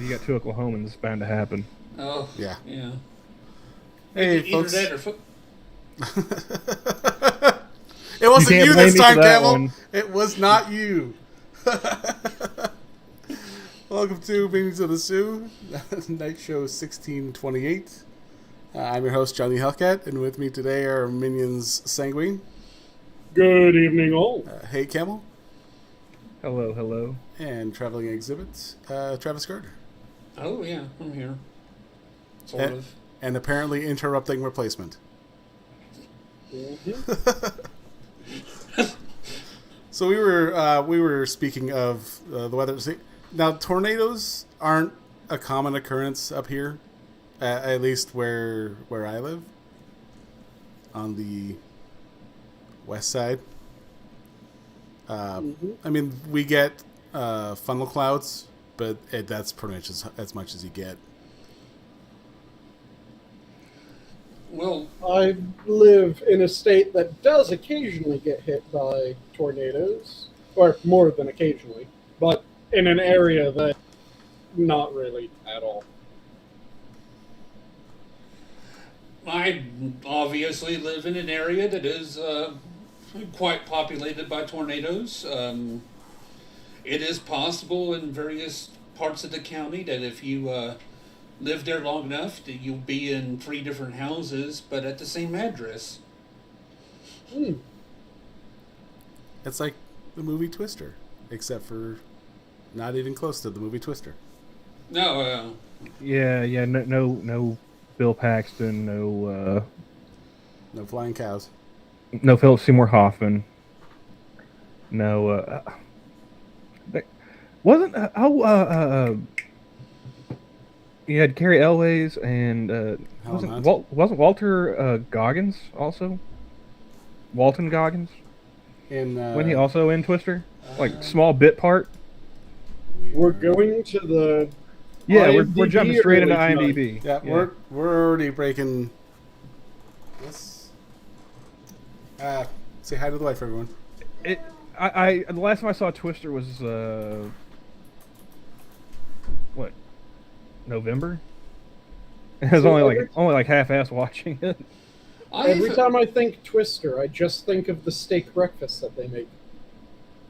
you got two Oklahomans, it's bound to happen. Oh, Yeah. yeah. Hey, Either folks. that or It wasn't can't you blame this me for time, that Camel. one. It was not you. Welcome to Meetings of the Sioux, Night Show 1628. I'm your host, Johnny Hellcat, and with me today are Minions Sanguine. Good evening, all. Hey, Camel. Hello, hello. And Traveling Exhibit, Travis Gardner. Oh, yeah, I'm here. Sort of. And apparently interrupting replacement. So we were speaking of the weather. Now, tornadoes aren't a common occurrence up here, at least where I live, on the west side. I mean, we get funnel clouds, but that's pretty much as much as you get. Well, I live in a state that does occasionally get hit by tornadoes, or more than occasionally, but in an area that not really at all. I obviously live in an area that is quite populated by tornadoes. It is possible in various parts of the county that if you live there long enough, that you'll be in 3 different houses, but at the same address. It's like the movie Twister, except for not even close to the movie Twister. No, Yeah. No Bill Paxton. No flying cows. No Philip Seymour Hoffman. No. Wasn't you had Carrie Elways and wasn't Walter Goggins also? Walton Goggins? Wasn't he also in Twister? Like small bit part? We're going to the Yeah, we're IMDb jumping straight into early IMDb. Yeah, we're already breaking this. Say hi to the wife, everyone. I the last time I saw Twister was what? November? I was only like half-assed watching it. Every time I think Twister, I just think of the steak breakfast that they make.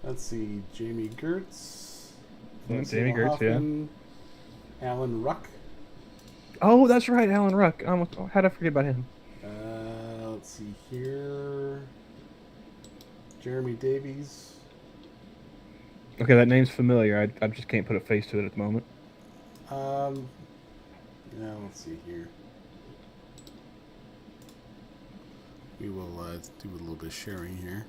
Let's see, Jamie Gertz. Jamie Gertz, Hoffman, Alan Ruck. Oh, that's right, Alan Ruck. How did I forget about him? Let's see here. Jeremy Davies. Okay, that name's familiar. I just can't put a face to it at the moment. Yeah, let's see here. We will do a little bit of sharing here.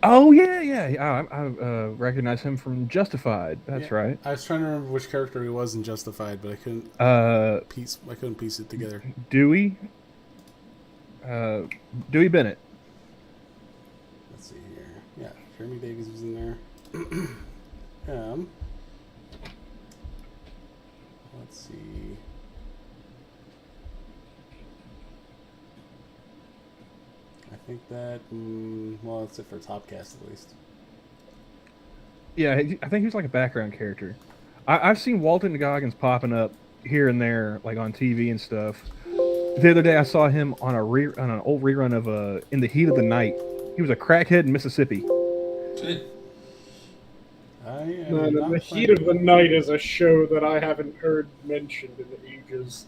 Oh yeah. I recognize him from Justified. That's right. I was trying to remember which character he was in Justified, but I couldn't. I couldn't piece it together. Dewey. Dewey Bennett. Let's see here. Yeah, Jeremy Davies was in there. Let's see. I think that, well, that's it for Topcast at least. Yeah, I think he's like a background character. I've seen Walton Goggins popping up here and there, like on TV and stuff. The other day I saw him on an old rerun of In the Heat of the Night. He was a crackhead in Mississippi. The Heat of the Night is a show that I haven't heard mentioned in ages.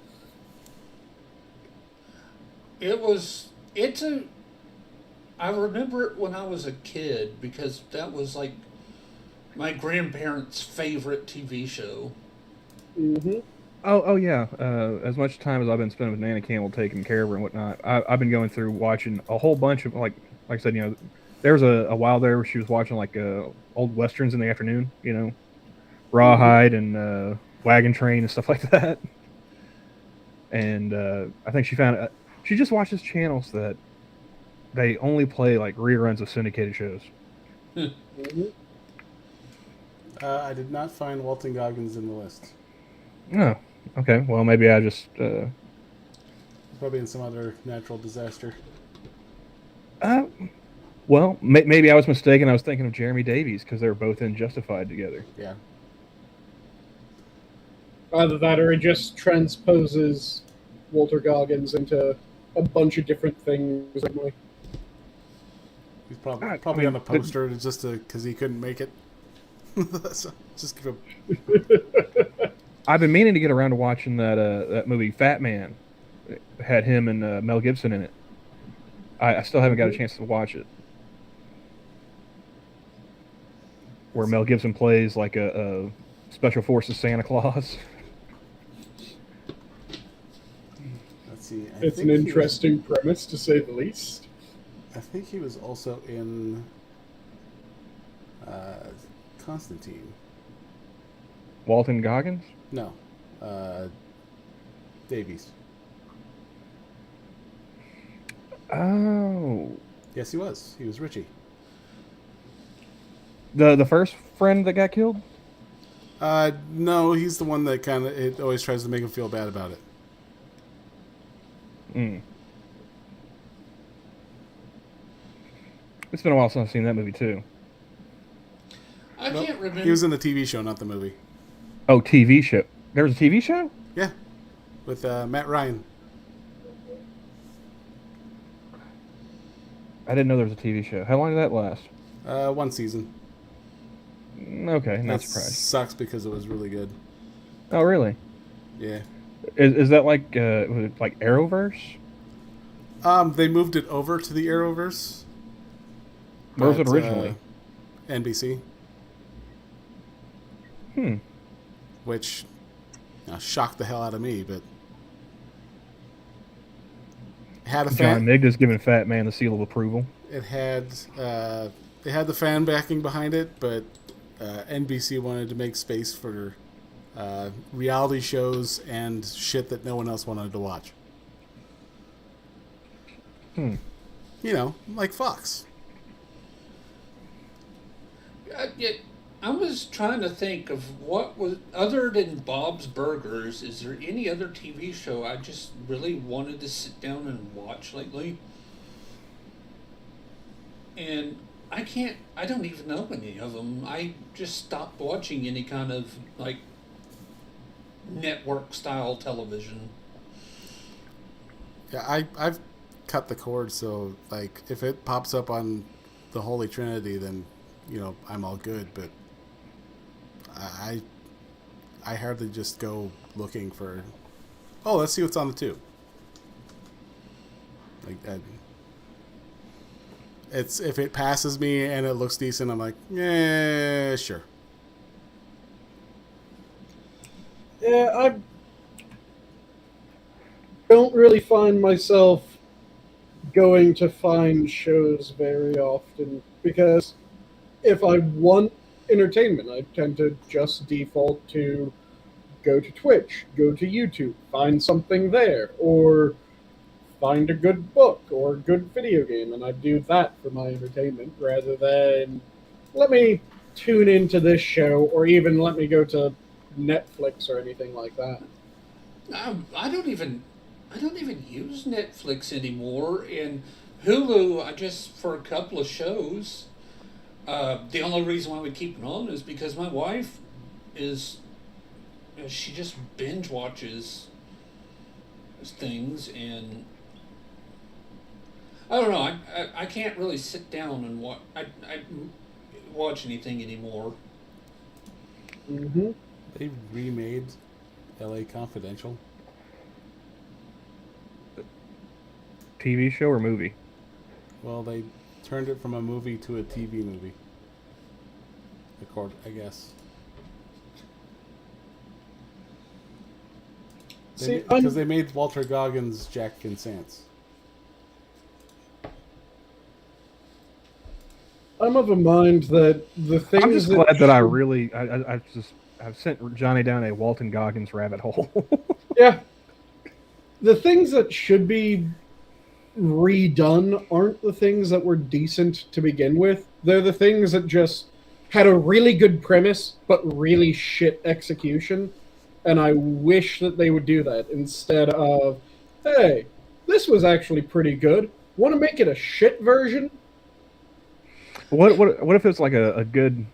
I remember it when I was a kid because that was like my grandparents' favorite TV show. Mm-hmm. Oh yeah. As much time as I've been spending with Nana Campbell taking care of her and whatnot, I've been going through watching a whole bunch of like I said, there was a while there where she was watching like old westerns in the afternoon, Rawhide and Wagon Train and stuff like that. And I think she just watches channels that they only play like reruns of syndicated shows. Mm-hmm. I did not find Walton Goggins in the list. Oh, okay. Well, maybe I just. But Probably in some other natural disaster. Well, maybe I was mistaken. I was thinking of Jeremy Davies because they were both in Justified together. Yeah. Either that or it just transposes Walter Goggins into a bunch of different things. He's probably I probably mean, on the poster just because he couldn't make it. So just give him. I've been meaning to get around to watching that movie Fat Man. It had him and Mel Gibson in it. I still haven't got a chance to watch it. Where Mel Gibson plays like a Special Forces Santa Claus. Let's see. It's an interesting premise, to say the least. I think he was also in Constantine. Walton Goggins? No. Davies. Oh. Yes, he was. He was Richie. The first friend that got killed? No, he's the one that kind of it always tries to make him feel bad about it. It's been a while since I've seen that movie too. I can't remember. He was in the TV show, not the movie. Oh, TV show. There was a TV show? Yeah, with Matt Ryan. I didn't know there was a TV show. How long did that last? 1 season. Okay, not That surprised. sucks because it was really good. Oh, really? Yeah. Is that like was it like Arrowverse? They moved it over to the Arrowverse. Where was it but, originally? NBC. Which shocked the hell out of me, but had a John fan. Migda's giving Fat Man the seal of approval. It had the fan backing behind it, but NBC wanted to make space for reality shows and shit that no one else wanted to watch. You know, like Fox. I was trying to think of what was, other than Bob's Burgers, is there any other TV show I just really wanted to sit down and watch lately? And I don't even know any of them. I just stopped watching any kind of, like, network style television. Yeah, I've cut the cord, so, like, if it pops up on the Holy Trinity, then, you know, I'm all good, but I hardly just go looking for, oh, let's see what's on the tube. Like, it's if it passes me and it looks decent, I'm like, yeah, sure. Yeah, I don't really find myself going to find shows very often because if I want entertainment, I tend to just default to go to Twitch, go to YouTube, find something there, or find a good book or a good video game, and I do that for my entertainment rather than let me tune into this show or even let me go to Netflix or anything like that. I don't even use Netflix anymore, and Hulu, I just, for a couple of shows. The only reason why we keep it on is because my wife she just binge watches things, and I don't know. I can't really sit down and watch anything anymore. Mm-hmm. They remade L.A. Confidential. TV show or movie? Well, they turned it from a movie to a TV movie. I guess. Because they made Walter Goggins Jack Vincent. I'm of a mind that the things I'm just glad that I've sent Johnny down a Walton Goggins rabbit hole. Yeah. The things that should be redone aren't the things that were decent to begin with. They're the things that just had a really good premise, but really shit execution. And I wish that they would do that instead of, hey, this was actually pretty good. Want to make it a shit version? What if it's like a good,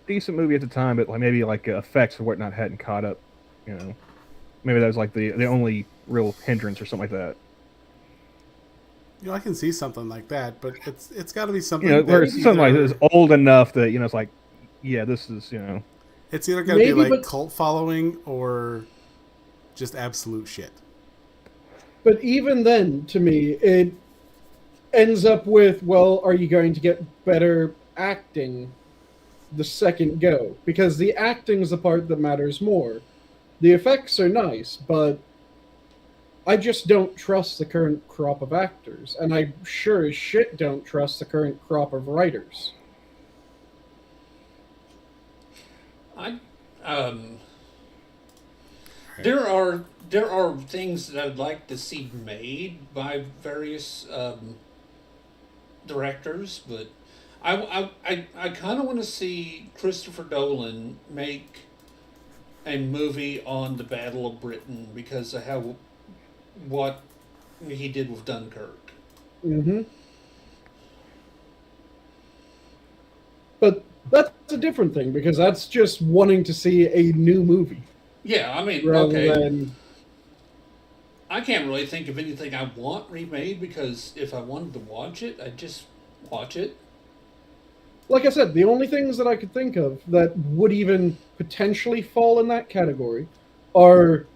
decent movie at the time, but like maybe like effects or whatnot hadn't caught up, maybe that was like the only real hindrance or something like that. I can see something like that, but it's got to be something. Where it's something like this old enough that it's like, yeah, this is It's either going to be like but, cult following or just absolute shit. But even then, to me, it ends up with, well, are you going to get better acting the second go? Because the acting's the part that matters more. The effects are nice, but I just don't trust the current crop of actors, and I sure as shit don't trust the current crop of writers. There are things that I'd like to see made by various directors, but I kind of want to see Christopher Nolan make a movie on the Battle of Britain because of what he did with Dunkirk. Mm-hmm. But that's a different thing, because that's just wanting to see a new movie. Yeah, I mean, rather okay. than... I can't really think of anything I want remade, because if I wanted to watch it, I'd just watch it. Like I said, the only things that I could think of that would even potentially fall in that category are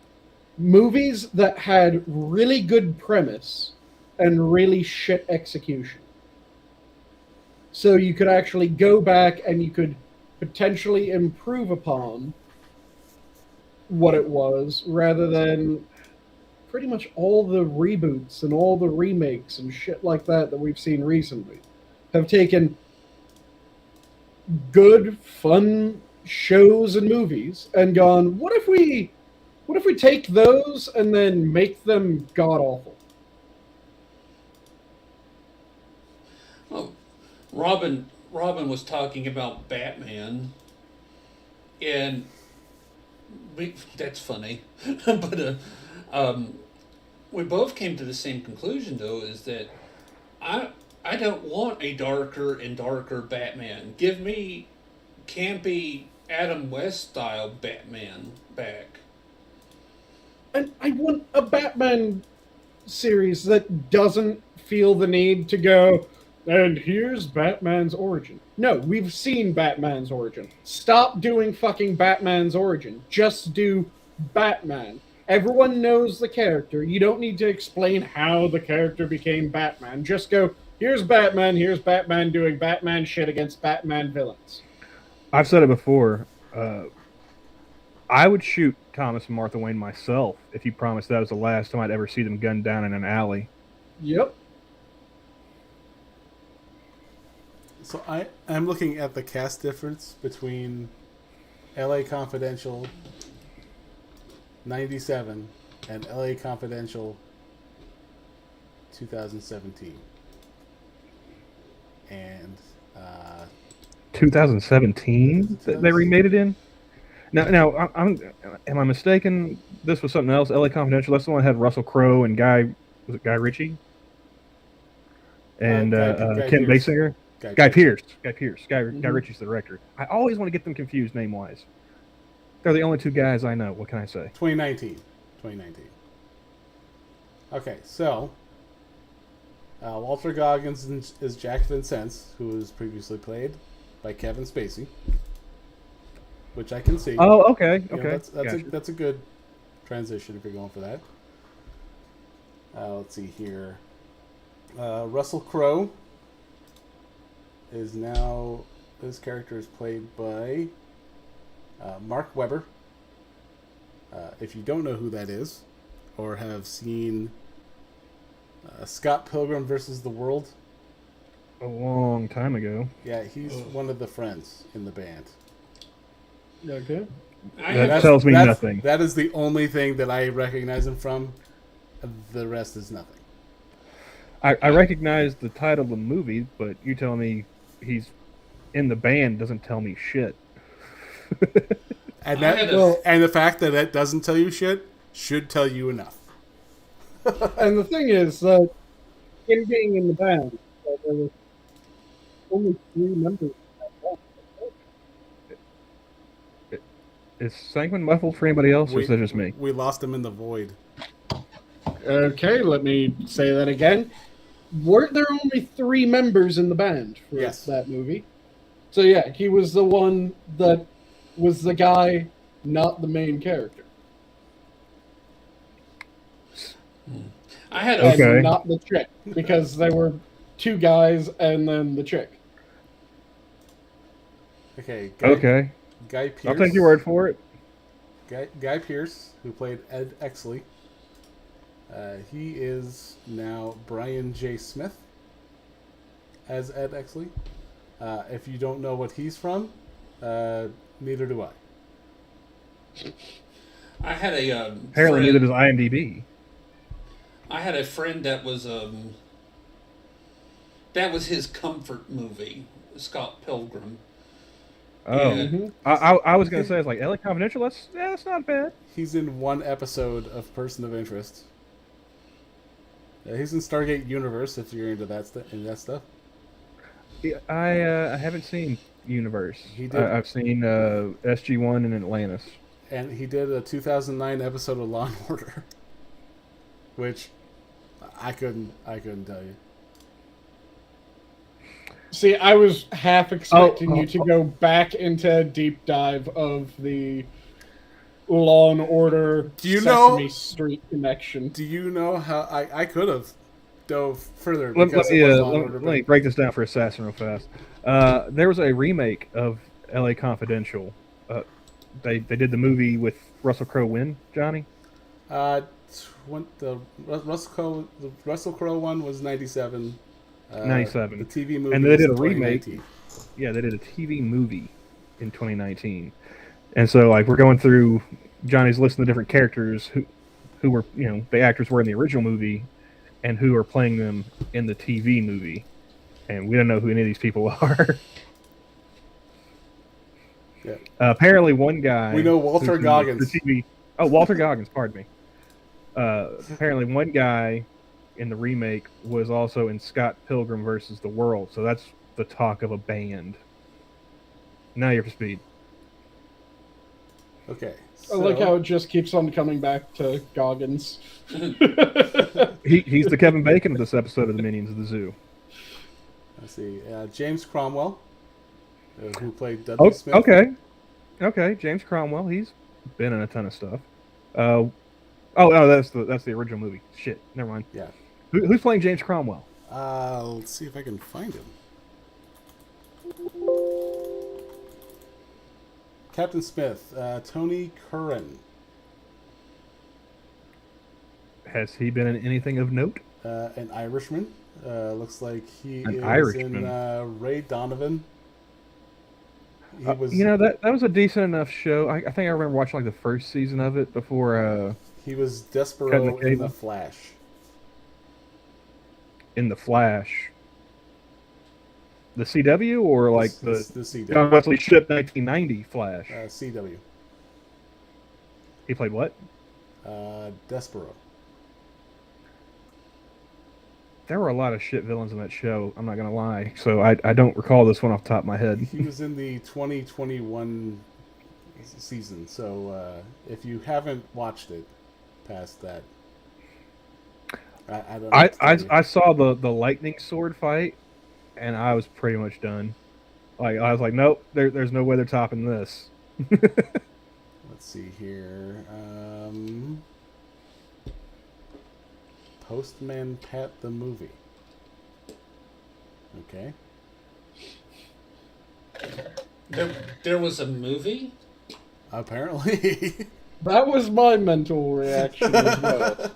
movies that had really good premise and really shit execution. So you could actually go back and you could potentially improve upon what it was, rather than pretty much all the reboots and all the remakes and shit like that we've seen recently have taken good, fun shows and movies and gone, what if we take those and then make them god-awful? Oh, Robin was talking about Batman, and that's funny, but we both came to the same conclusion, though, is that I don't want a darker and darker Batman. Give me campy Adam West style Batman back. And I want a Batman series that doesn't feel the need to go, and here's Batman's origin. No, we've seen Batman's origin. Stop doing fucking Batman's origin. Just do Batman. Everyone knows the character. You don't need to explain how the character became Batman. Just go, here's Batman doing Batman shit against Batman villains. I've said it before. I would shoot Thomas and Martha Wayne myself if you promised that was the last time I'd ever see them gunned down in an alley. Yep. So I'm looking at the cast difference between LA Confidential 97 and LA Confidential 2017. And 2017 they remade it in? Now, am I mistaken? This was something else. LA Confidential. That's the one that had Russell Crowe and Guy Ritchie and Ken Basinger. Guy Pearce. Guy Ritchie's the director. I always want to get them confused name wise. They're the only two guys I know. What can I say? 2019. Okay, so Walter Goggins is Jack Vincennes, who was previously played by Kevin Spacey, which I can see. Oh, okay. That's a good transition if you're going for that. Let's see here. Russell Crowe is now, his character is played by Mark Webber. If you don't know who that is, or have seen Scott Pilgrim versus the World, a long time ago. Yeah, he's one of the friends in the band. Okay. That tells me nothing. That is the only thing that I recognize him from. The rest is nothing. I recognize the title of the movie, but you telling me he's in the band doesn't tell me shit. And the fact that doesn't tell you shit should tell you enough. And the thing is that him being in the band, there were only 3 members. Is Sanguine muffled for anybody else, or is We, that just me? we lost him in the void. Okay, let me say that again. Weren't there only 3 members in the band for Yes. that movie? So yeah, he was the one that was the guy, not the main character. I had And a Okay. not the chick, because there were 2 guys and then the chick. Okay. Okay, Guy Pearce. I'll take your word for it. Guy Pearce, who played Ed Exley. He is now Brian J. Smith as Ed Exley. If you don't know what he's from, neither do I. I had a Apparently, neither does IMDb. I had a friend that was his comfort movie, Scott Pilgrim. Oh, Yeah. Mhm. I was gonna say it's like LA Confidential. That's not bad. He's in 1 episode of Person of Interest. He's in Stargate Universe, if you're into that stuff. Yeah, I haven't seen Universe. He did. I've seen SG-1 and Atlantis. And he did a 2009 episode of Law and Order, which I couldn't tell you. See, I was half expecting you to go back into a deep dive of the Law and Order Do you Sesame know- Street connection. Do you know how I could have dove further Let because me, it was Law and Order, let me break this down for Assassin real fast. There was a remake of LA Confidential. They did the movie with Russell Crowe. When, Johnny? the Russell Crowe one was 97. 97. The TV movie And they was did in a remake. 2019. Yeah, they did a TV movie in 2019. And so, like, we're going through Johnny's list of the different characters who were, the actors were in the original movie and who are playing them in the TV movie. And we don't know who any of these people are. Yeah. Apparently, one guy. We know Walter who's in Goggins. The TV, Walter Goggins, pardon me. Apparently, one guy in the remake was also in Scott Pilgrim versus the World. So that's the talk of a band. Now you're up to speed. Okay. I like how it just keeps on coming back to Goggins. He's the Kevin Bacon of this episode of the Minions of the Zoo. Let's see. James Cromwell, who played Dudley Smith. Okay. James Cromwell. He's been in a ton of stuff. That's the original movie. Shit. Never mind. Yeah. Who's playing James Cromwell? Let's see if I can find him. Captain Smith, Tony Curran. Has he been in anything of note? An Irishman. Looks like he An is Irishman. in Ray Donovan. He was. that was a decent enough show. I think I remember watching like the first season of it before He was Cutting Despero the in cable. The Flash. in the Flash. The CW or like the the CW. John Wesley Shipp 1990 Flash? CW. He played what? Despero. There were a lot of shit villains in that show. I'm not gonna lie. So I don't recall this one off the top of my head. He was in the 2021 season. So if you haven't watched it past that, I don't know. what to tell you. I saw the lightning sword fight, and I was pretty much done. Like I was like, nope, there's no way they're topping this. Let's see here. Postman Pat the movie. Okay. There was a movie? Apparently. That was my mental reaction as well.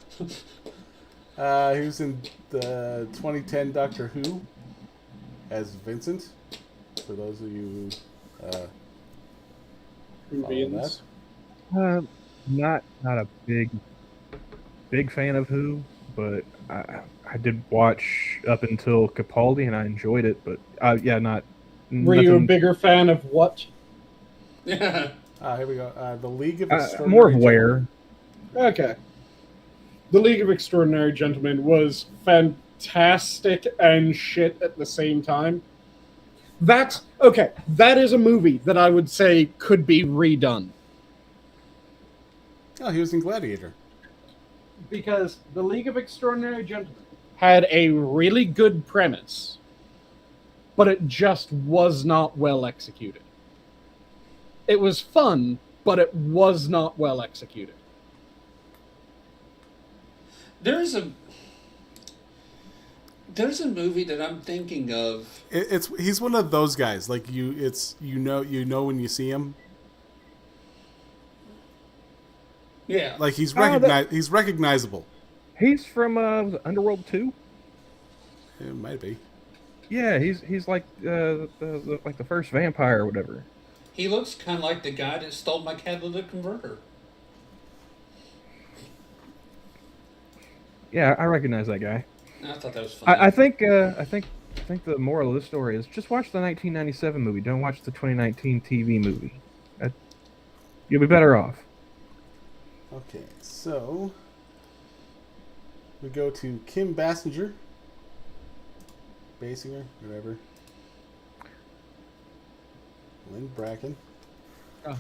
He was in the 2010 Doctor Who as Vincent. For those of you who follow Convenience. that. Not a big fan of Who, but I did watch up until Capaldi and I enjoyed it. But not. Were you a bigger fan of what? Yeah. Here we go. The League of Extraordinary more of Where? Okay. The League of Extraordinary Gentlemen was fantastic and shit at the same time. That's okay. That is a movie that I would say could be redone. Oh, he was in Gladiator. Because The League of Extraordinary Gentlemen had a really good premise, but it just was not well executed. It was fun, but it was not well executed. There's a movie that I'm thinking of. He's one of those guys. Like you know when you see him. Yeah. Like he's he's recognizable. He's from was it Underworld 2? It might be. Yeah, he's like like the first vampire or whatever. He looks kind of like the guy that stole my catalytic converter. Yeah, I recognize that guy. I thought that was funny. I think the moral of this story is just watch the 1997 movie. Don't watch the 2019 TV movie. You'll be better off. Okay, so we go to Kim Basinger, whatever. Lynn Bracken. Oh.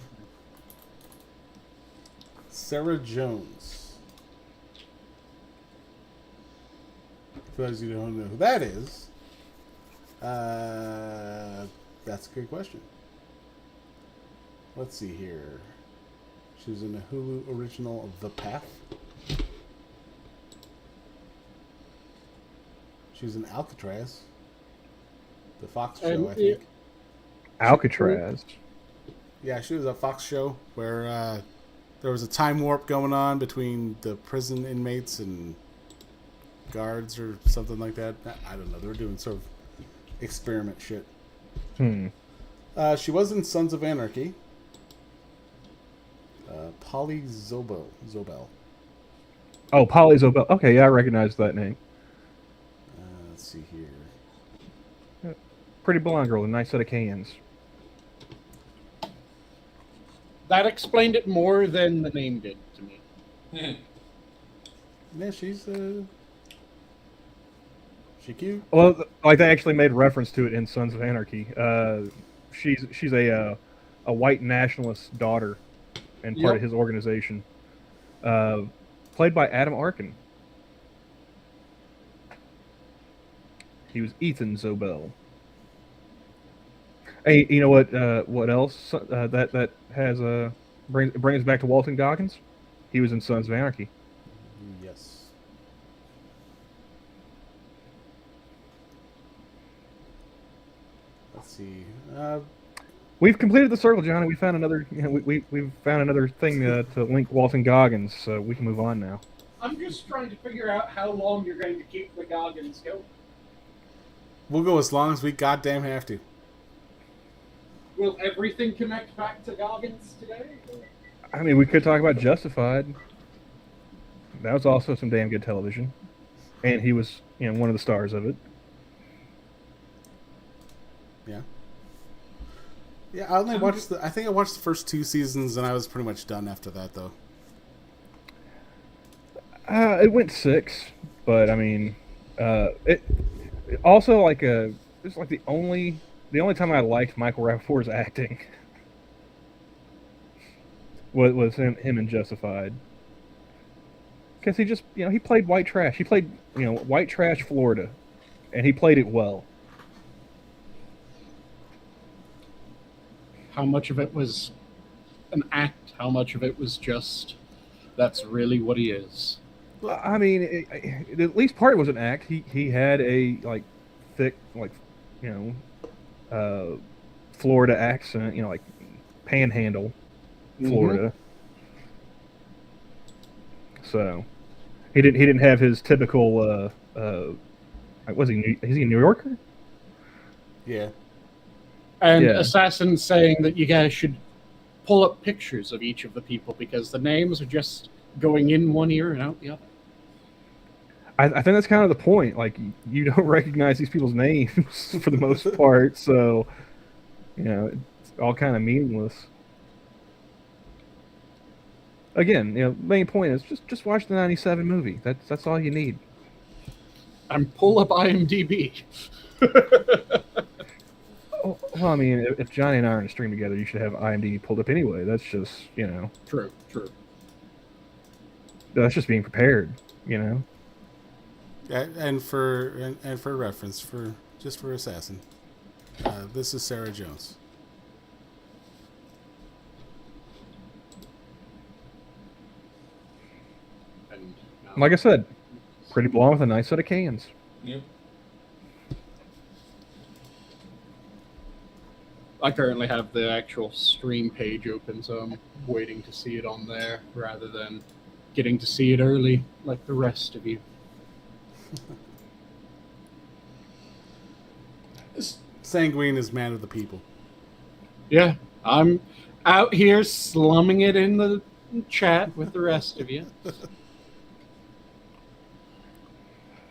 Sarah Jones. For those of you who don't know who that is, that's a good question. Let's see here. She was in the Hulu original The Path. She was in Alcatraz, the Fox show, I think. Alcatraz. Yeah, she was a Fox show where there was a time warp going on between the prison inmates and guards or something like that. I don't know. They were doing sort of experiment shit. She was in Sons of Anarchy. Polly Zobel. Oh, Polly Zobel. Okay, yeah, I recognize that name. Let's see here. Pretty blonde girl with a nice set of cans. That explained it more than the name did to me. Yeah, she's she cute. Well, like they actually made reference to it in Sons of Anarchy. She's a white nationalist daughter and part of his organization. Played by Adam Arkin. He was Ethan Zobel. Hey, you know what? What else? That has brings back to Walton Goggins. He was in Sons of Anarchy. Yes. Let's see. We've completed the circle, Johnny. We found another. We've found another thing to link Walton Goggins, so we can move on now. I'm just trying to figure out how long you're going to keep the Goggins going. We'll go as long as we goddamn have to. Will everything connect back to Goggins today? I mean, we could talk about Justified. That was also some damn good television, and he was, one of the stars of it. Yeah. Yeah, I only watched I think I watched the first 2 seasons, and I was pretty much done after that, though. It went 6, but I mean, it also it's like the only time I liked Michael Rappaport's acting was him in Justified, because he just he played white trash. He played white trash Florida, and he played it well. How much of it was an act? How much of it was just that's really what he is? I mean, at least part of it was an act. He had a thick Florida accent, like Panhandle, Florida. Mm-hmm. So he didn't have his typical. Was he? Is he a New Yorker? Yeah. And Assassin saying that you guys should pull up pictures of each of the people because the names are just going in one ear and out the other. I think that's kind of the point. Like, you don't recognize these people's names for the most part, so it's all kind of meaningless. again, main point is just watch the '97 movie. That's all you need. And pull up IMDb. Well, I mean, if Johnny and I are in a stream together, you should have IMDb pulled up anyway. That's just True. that's just being prepared. Yeah, and for reference, for Assassin, this is Sarah Jones. And Like I said, pretty blonde with a nice set of cans. Yep. I currently have the actual stream page open, so I'm waiting to see it on there rather than getting to see it early like the rest of you. Sanguine is man of the people. Yeah, I'm out here slumming it in the chat with the rest of you.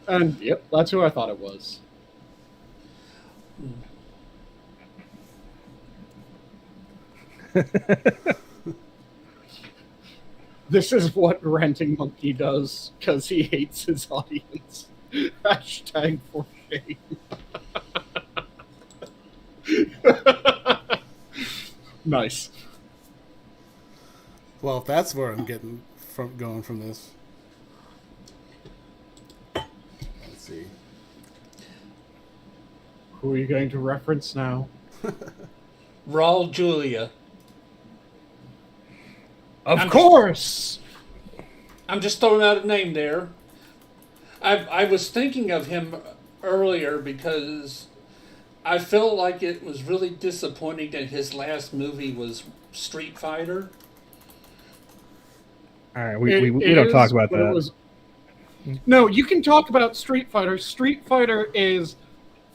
And yep, that's who I thought it was. This is what Ranting Monkey does because he hates his audience. Hashtag for shame. Nice. Well, if that's where I'm going from this. Let's see. Who are you going to reference now? Raul Julia. Of course! I'm just throwing out a name there. I was thinking of him earlier because I felt like it was really disappointing that his last movie was Street Fighter. All right, we don't talk about that. No, you can talk about Street Fighter. Street Fighter is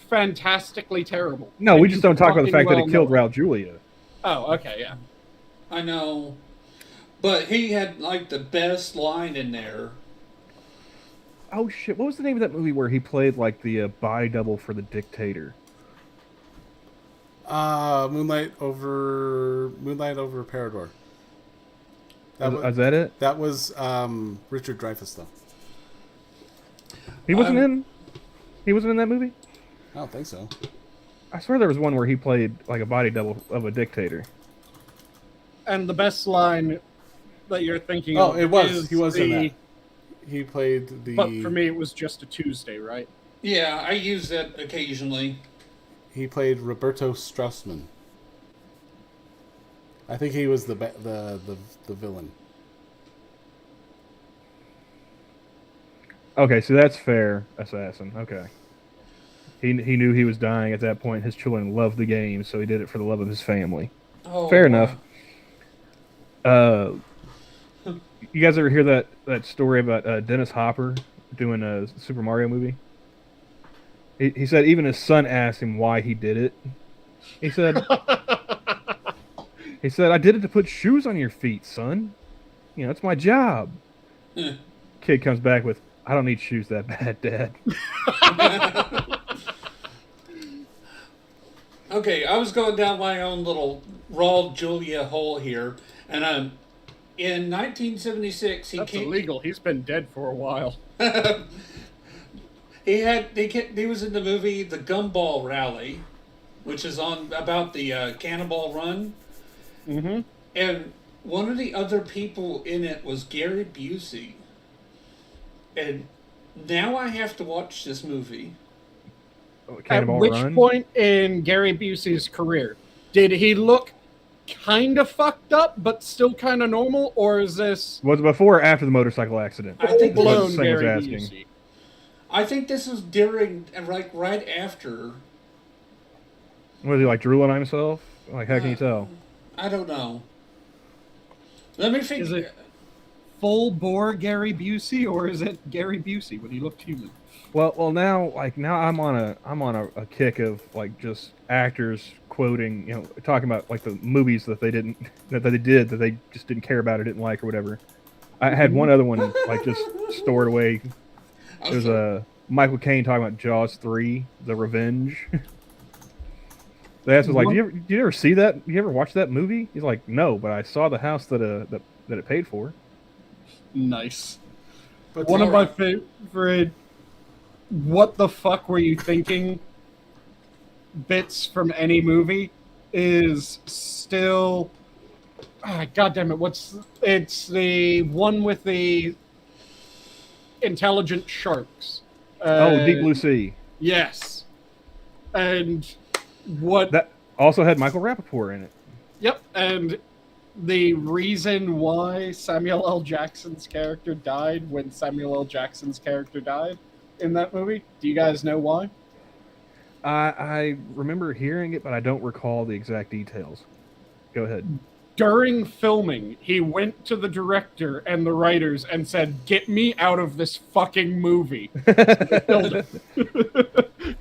fantastically terrible. No, we just don't talk about the fact that it killed Raul Julia. Oh, okay, yeah. I know. But he had, like, the best line in there. Oh, shit. What was the name of that movie where he played, like, the body double for the dictator? Moonlight over Parador. Is that it? That was Richard Dreyfuss, though. He wasn't in that movie? I don't think so. I swear there was one where he played, like, a body double of a dictator. And the best line that you're thinking of... Oh, it was. He was in that. He played the... But for me, it was just a Tuesday, right? Yeah, I use that occasionally. He played Roberto Straussman. I think he was the villain. Okay, so that's fair, Assassin. Okay. He knew he was dying at that point. His children loved the game, so he did it for the love of his family. Oh, fair wow. enough. You guys ever hear that story about Dennis Hopper doing a Super Mario movie? He said even his son asked him why he did it. He said, I did it to put shoes on your feet, son. It's my job. Kid comes back with, I don't need shoes that bad, Dad. Okay, I was going down my own little Raul Julia hole here, and in 1976 he That's came. illegal. He's been dead for a while. He was in the movie The Gumball Rally, which is about the Cannonball Run. Mm-hmm. And one of the other people in it was Gary Busey. And now I have to watch this movie. At which point in Gary Busey's career did he look kind of fucked up but still kind of normal, or is this... Was it before or after the motorcycle accident? I think blown Gary Busey. I think this was during, like, right after. Was he, like, drooling on himself? Like, how can you tell? I don't know. Let me figure... Is it full bore Gary Busey, or is it Gary Busey when he looked human? Well, now I'm on a kick of, like, just actors quoting, talking about, like, the movies that they just didn't care about or didn't like or whatever. I had one other one, like, just stored away. There's a Michael Caine talking about Jaws 3, The Revenge. They asked, like, did you ever see that? You ever watch that movie? He's like, no, but I saw the house that it paid for. Nice. But One of my alright. favorite "What the fuck were you thinking?" bits from any movie is still. God damn it! It's the one with the intelligent sharks? Deep Blue Sea. Yes, and what? That also had Michael Rappaport in it. Yep, and the reason why Samuel L. Jackson's character died when Samuel L. Jackson's character died in that movie. Do you guys know why? I remember hearing it, but I don't recall the exact details. Go ahead. During filming, he went to the director and the writers and said, "Get me out of this fucking movie." They killed it.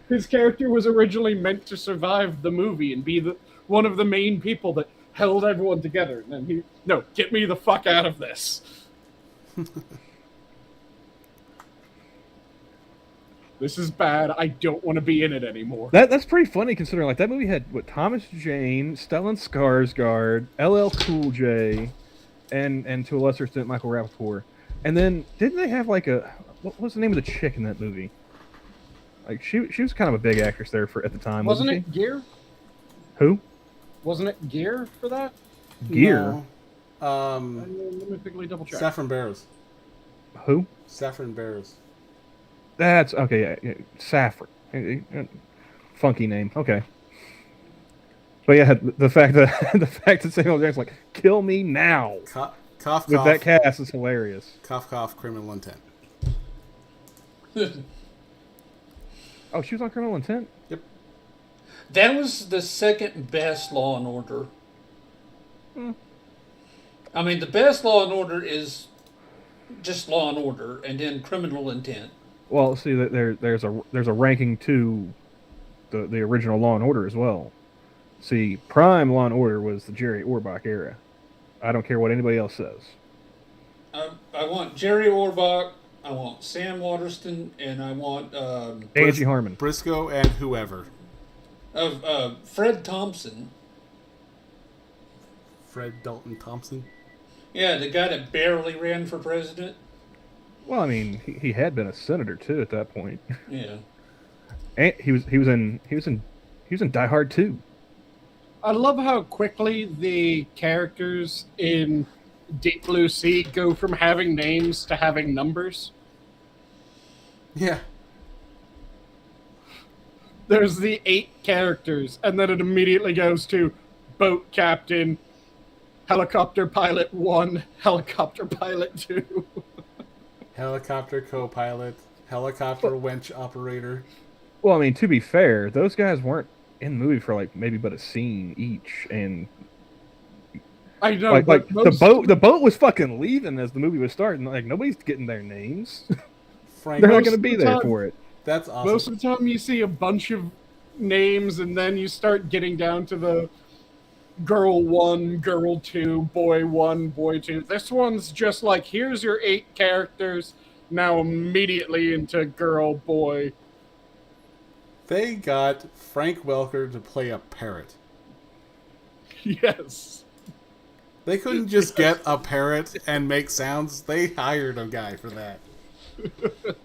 His character was originally meant to survive the movie and be one of the main people that held everyone together. And then no, get me the fuck out of this. This is bad. I don't want to be in it anymore. That's pretty funny considering like that movie had Thomas Jane, Stellan Skarsgård, LL Cool J, and to a lesser extent Michael Rappaport. And then didn't they have like what was the name of the chick in that movie? Like she was kind of a big actress there at the time, Wasn't wasn't it Gear? Who? Wasn't it Gear for that? Gear. No. Let me quickly double check. Saffron Barrows. Who? Saffron Barrows. That's okay. Yeah, Saffron. Funky name. Okay. But yeah, the fact that Samuel Jackson's like, kill me now Cough, cough. with that cast is hilarious. Cough, cough, criminal intent. Oh, she was on Criminal Intent? Yep. That was the second best Law and Order. I mean, the best Law and Order is just Law and Order, and then Criminal Intent. Well, see, there's a ranking to the original Law and Order as well. See, prime Law and Order was the Jerry Orbach era. I don't care what anybody else says. I want Jerry Orbach, I want Sam Waterston, and I want Angie Harmon. Briscoe and whoever. Fred Thompson. Fred Dalton Thompson. Yeah, the guy that barely ran for president. Well, I mean, he had been a senator too at that point. Yeah. And he was in Die Hard 2. I love how quickly the characters in Deep Blue Sea go from having names to having numbers. Yeah. There's the 8 characters, and then it immediately goes to boat captain, helicopter pilot 1, helicopter pilot 2. Helicopter co-pilot, helicopter winch operator. Well, I mean, to be fair, those guys weren't in the movie for like maybe but a scene each, and I know, like but the boat was fucking leaving as the movie was starting. Like nobody's getting their names. Frank, They're not most going to of be the there time- for it. that's awesome. most of the time you see a bunch of names, and then you start getting down to the girl 1, girl 2, boy 1, boy 2. This one's just like, here's your 8 characters, now immediately into girl, boy. They got Frank Welker to play a parrot. Yes. They couldn't just get a parrot and make sounds. They hired a guy for that.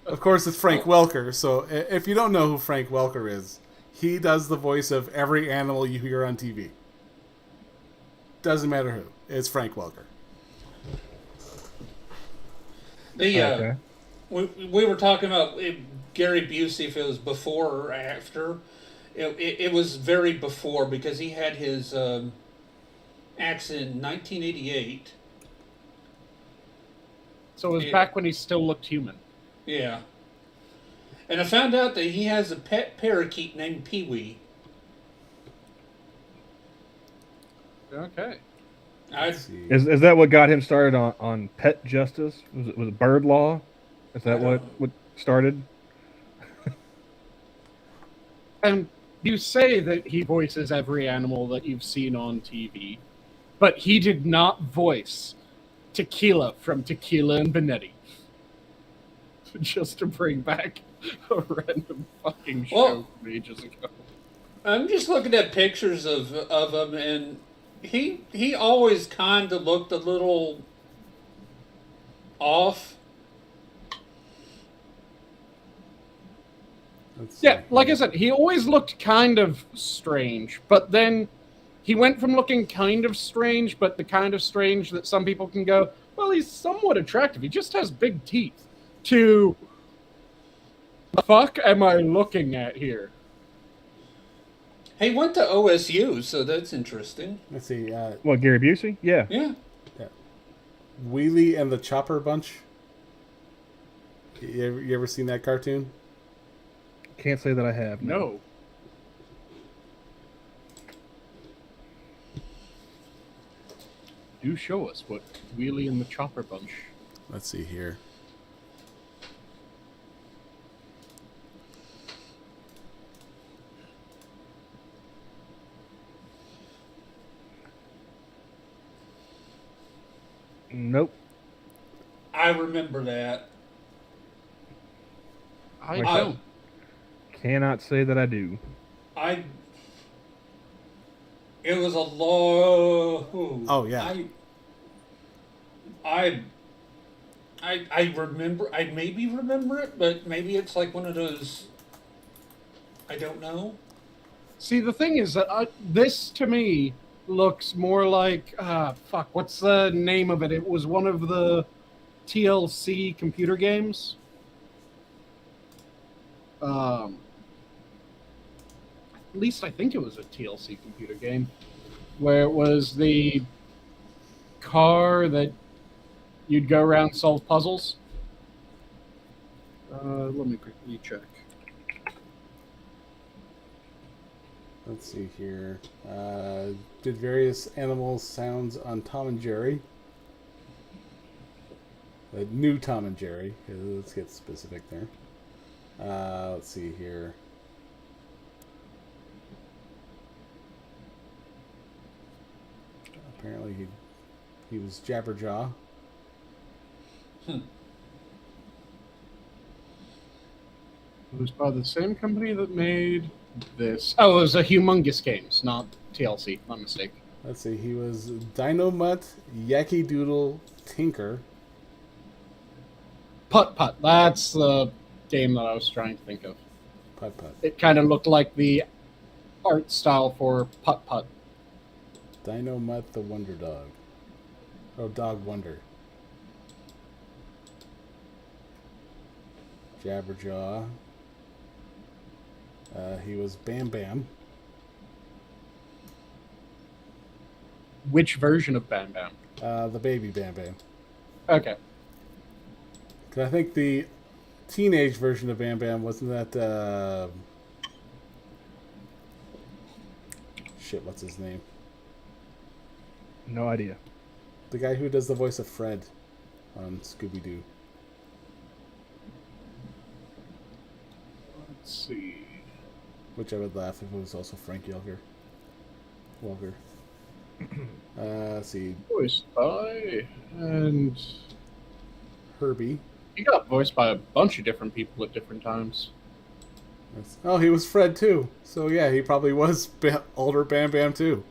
Of course, it's Frank Welker, so if you don't know who Frank Welker is, he does the voice of every animal you hear on TV. Doesn't matter who. It's Frank Welker. Okay. We were talking about Gary Busey, if it was before or after. It was very before, because he had his accident in 1988. So it was Yeah. back when he still looked human. Yeah. And I found out that he has a pet parakeet named Pee-wee. Okay. Let's see. Is that what got him started on pet justice? Was it bird law? Is that what started? And you say that he voices every animal that you've seen on TV, but he did not voice Tequila from Tequila and Benetti. Just to bring back a random fucking show Well, from ages ago. I'm just looking at pictures of him, and he always kind of looked a little off. Yeah, like I said, he always looked kind of strange, but then he went from looking kind of strange, but the kind of strange that some people can go, well, he's somewhat attractive. He just has big teeth, to the fuck am I looking at here? He went to OSU, so that's interesting. Let's see. What, Gary Busey? Yeah. Yeah. Wheelie and the Chopper Bunch. You ever seen that cartoon? Can't say that I have. No. Do show us what Wheelie and the Chopper Bunch. Let's see here. Nope. I remember that. I Like don't. Cannot say that I do. It was a low. Oh, yeah. I remember. I maybe remember it, but maybe it's like one of those. I don't know. See, the thing is that this, to me, looks more like... fuck, what's the name of it? It was one of the TLC computer games. At least I think it was a TLC computer game. Where it was the car that you'd go around and solve puzzles. Let me quickly check. Let's see here. Did various animal sounds on Tom and Jerry. The new Tom and Jerry. Let's get specific there. Let's see here. Apparently he was Jabberjaw. It was by the same company that made this. Oh, it was a Humongous Games, not TLC. My mistake. Let's see. He was Dynamut, Yaki Doodle, Tinker. Putt Putt. That's the game that I was trying to think of. Putt Putt. It kind of looked like the art style for Putt Putt. Dynamut the Wonder Dog. Oh, Dog Wonder. Jabberjaw. He was Bam Bam. Which version of Bam Bam? The baby Bam Bam. Okay. 'Cause I think the teenage version of Bam Bam wasn't that. Shit, what's his name? No idea. The guy who does the voice of Fred on Scooby Doo. Let's see. Which I would laugh if it was also Frank Welker. Let's see. Voiced by... And... Herbie. He got voiced by a bunch of different people at different times. Oh, he was Fred too. So yeah, he probably was older Bam Bam too.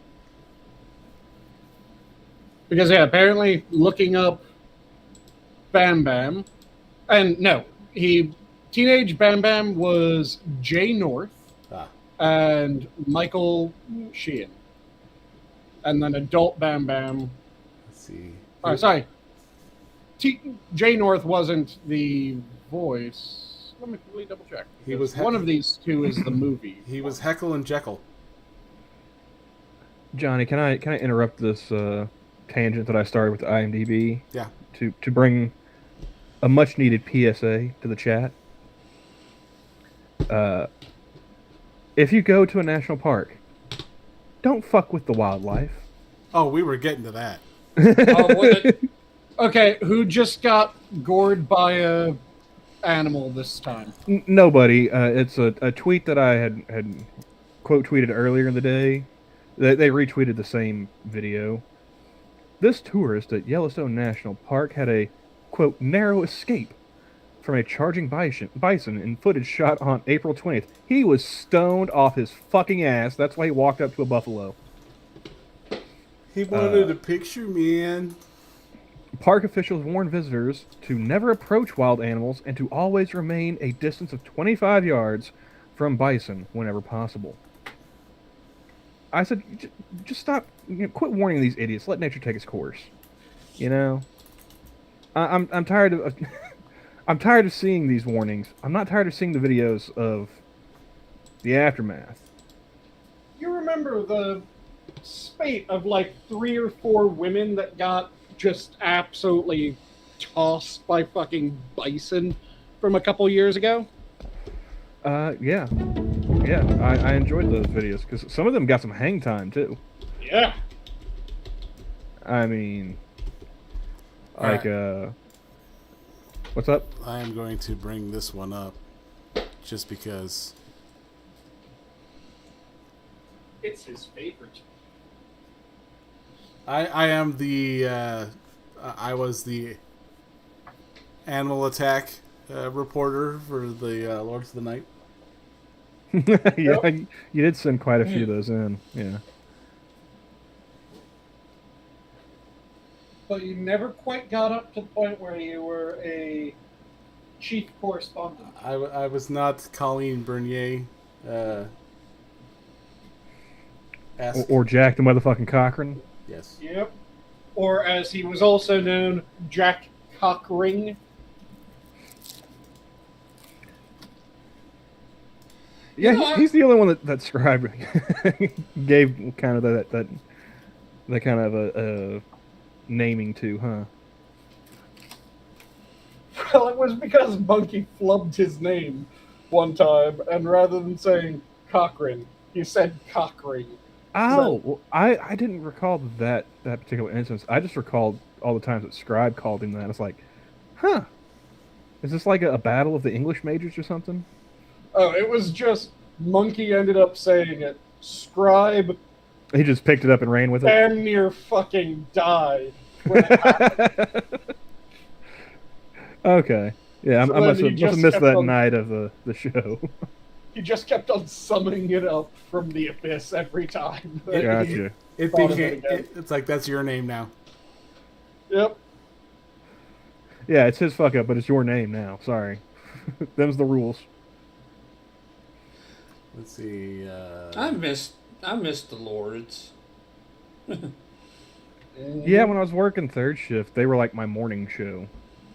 Because, yeah, apparently looking up Bam Bam... And, no, Teenage Bam Bam was Jay North and Michael Sheehan. And then adult Bam Bam... Let's see. Oh, sorry. Jay North wasn't the voice. Let me really double check. He was one of these two is the movie. He was Heckle and Jekyll. Johnny, can I interrupt this tangent that I started with IMDb? Yeah. To bring a much needed PSA to the chat. If you go to a national park, don't fuck with the wildlife. Oh, we were getting to that. Okay, who just got gored by a animal this time? Nobody. It's a tweet that I had quote tweeted earlier in the day. They retweeted the same video. This tourist at Yellowstone National Park had a, quote, narrow escape from a charging bison in footage shot on April 20th. He was stoned off his fucking ass. That's why he walked up to a buffalo. He wanted a picture, man. Park officials warn visitors to never approach wild animals and to always remain a distance of 25 yards from bison whenever possible. I said, just stop, quit warning these idiots. Let nature take its course. You know, I'm tired of I'm tired of seeing these warnings. I'm not tired of seeing the videos of the aftermath. You remember the spate of like 3 or 4 women that got just absolutely tossed by fucking bison from a couple years ago? Yeah. I enjoyed those videos because some of them got some hang time too. Yeah. I mean, like, what's up? I am going to bring this one up just because. It's his favorite. I am the I was the animal attack reporter for the Lords of the Night. Yeah, you did send quite a few of those in. Yeah. But you never quite got up to the point where you were a chief correspondent. I was not Colleen Bernier. Or Jack the motherfucking Cochran. Yes. Yep. Or as he was also known, Jack Cockring. Yeah, he's the only one that described gave kind of that kind of a naming to, huh? Well, it was because Monkey flubbed his name one time, and rather than saying Cochran, he said Cockring. Oh, well, I didn't recall that particular instance. I just recalled all the times that Scribe called him that. It's like, huh? Is this like a battle of the English majors or something? Oh, it was just Monkey ended up saying it. Scribe He just picked it up and ran with it. damn near fucking died when it happened. Okay. Yeah, So I must then have he just missed kept that on- night of the show. He just kept on summoning it up from the abyss every time. Gotcha. It Thought of became. it again. It's like that's your name now. Yep. Yeah, it's his fuck up, but it's your name now. Sorry. Them's the rules. Let's see. I missed the Lords. Yeah, when I was working third shift, they were like my morning show.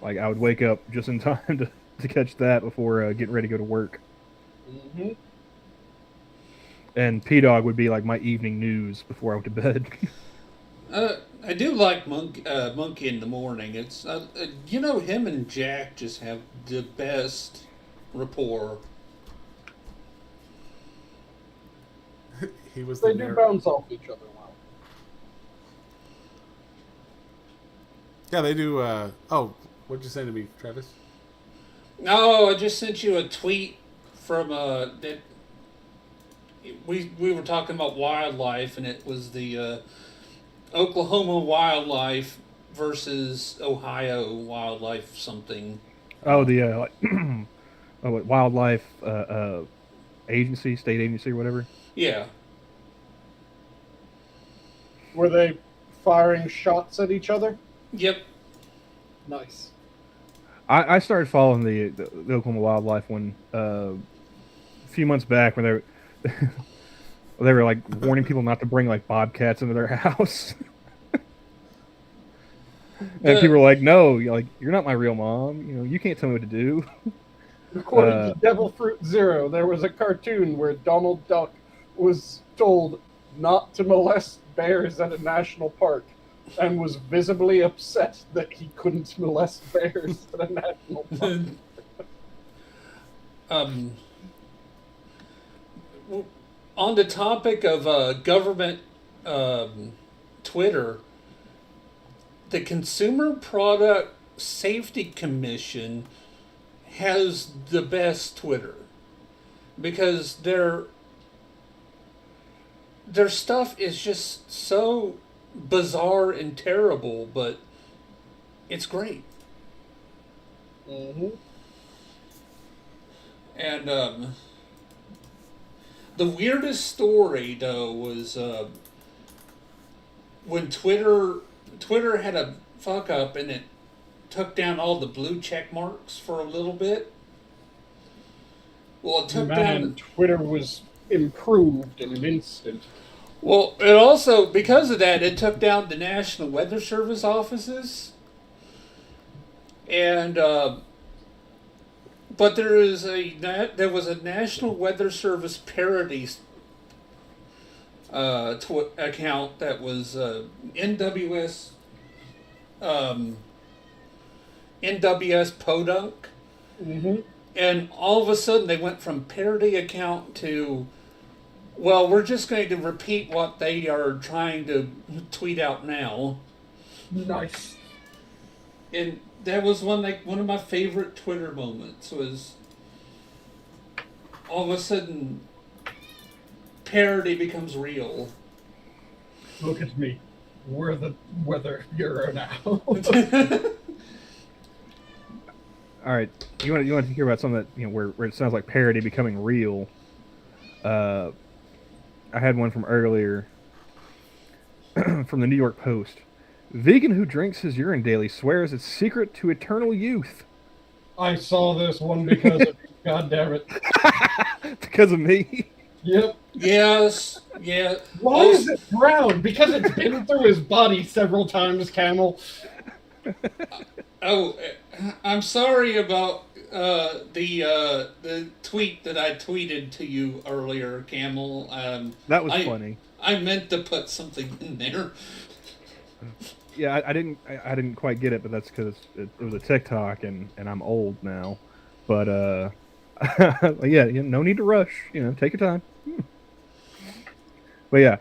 Like, I would wake up just in time to catch that before getting ready to go to work. Mm-hmm. And P-Dog would be like my evening news before I went to bed. I do like Monkey in the morning. It's him and Jack just have the best rapport. He was. They the do bounce off each other well. Yeah, they do. Oh, what'd you say to me, Travis? Oh, I just sent you a tweet from that we were talking about wildlife, and it was the Oklahoma wildlife versus Ohio wildlife something. Oh, the wildlife agency, state agency, or whatever. Yeah. Were they firing shots at each other? Yep. Nice. I started following the Oklahoma wildlife one a few months back when they were like warning people not to bring like bobcats into their house. And people were like, "No, you're not my real mom. You can't tell me what to do." According to Devil Fruit Zero, there was a cartoon where Donald Duck was told not to molest bears at a national park and was visibly upset that he couldn't molest bears at a national park. On the topic of government Twitter, the Consumer Product Safety Commission has the best Twitter because their stuff is just so bizarre and terrible, but it's great. Mm-hmm. And the weirdest story though was when Twitter had a fuck up and it took down all the blue check marks for a little bit. Well, it took down. Twitter was improved in an instant. Well, it also, because of that, it took down the National Weather Service offices. And, but there was a National Weather Service parody account that was NWS Podunk. Mm-hmm. And all of a sudden they went from parody account to, well, we're just going to repeat what they are trying to tweet out now. Nice. And that was one of my favorite Twitter moments was all of a sudden parody becomes real. Look at me. We're the weather bureau now. All right, you want to hear about something that where it sounds like parody becoming real. I had one from earlier from the New York Post. Vegan who drinks his urine daily swears it's secret to eternal youth. I saw this one because of God damn it. Because of me. Yep. Yes. Yeah. Why is it brown? Because it's been through his body several times, Camel. Oh, I'm sorry about the tweet that I tweeted to you earlier, Camel. That was funny. I meant to put something in there. Yeah, I didn't quite get it, but that's because it was a TikTok, and I'm old now. But yeah, no need to rush. Take your time. But yeah,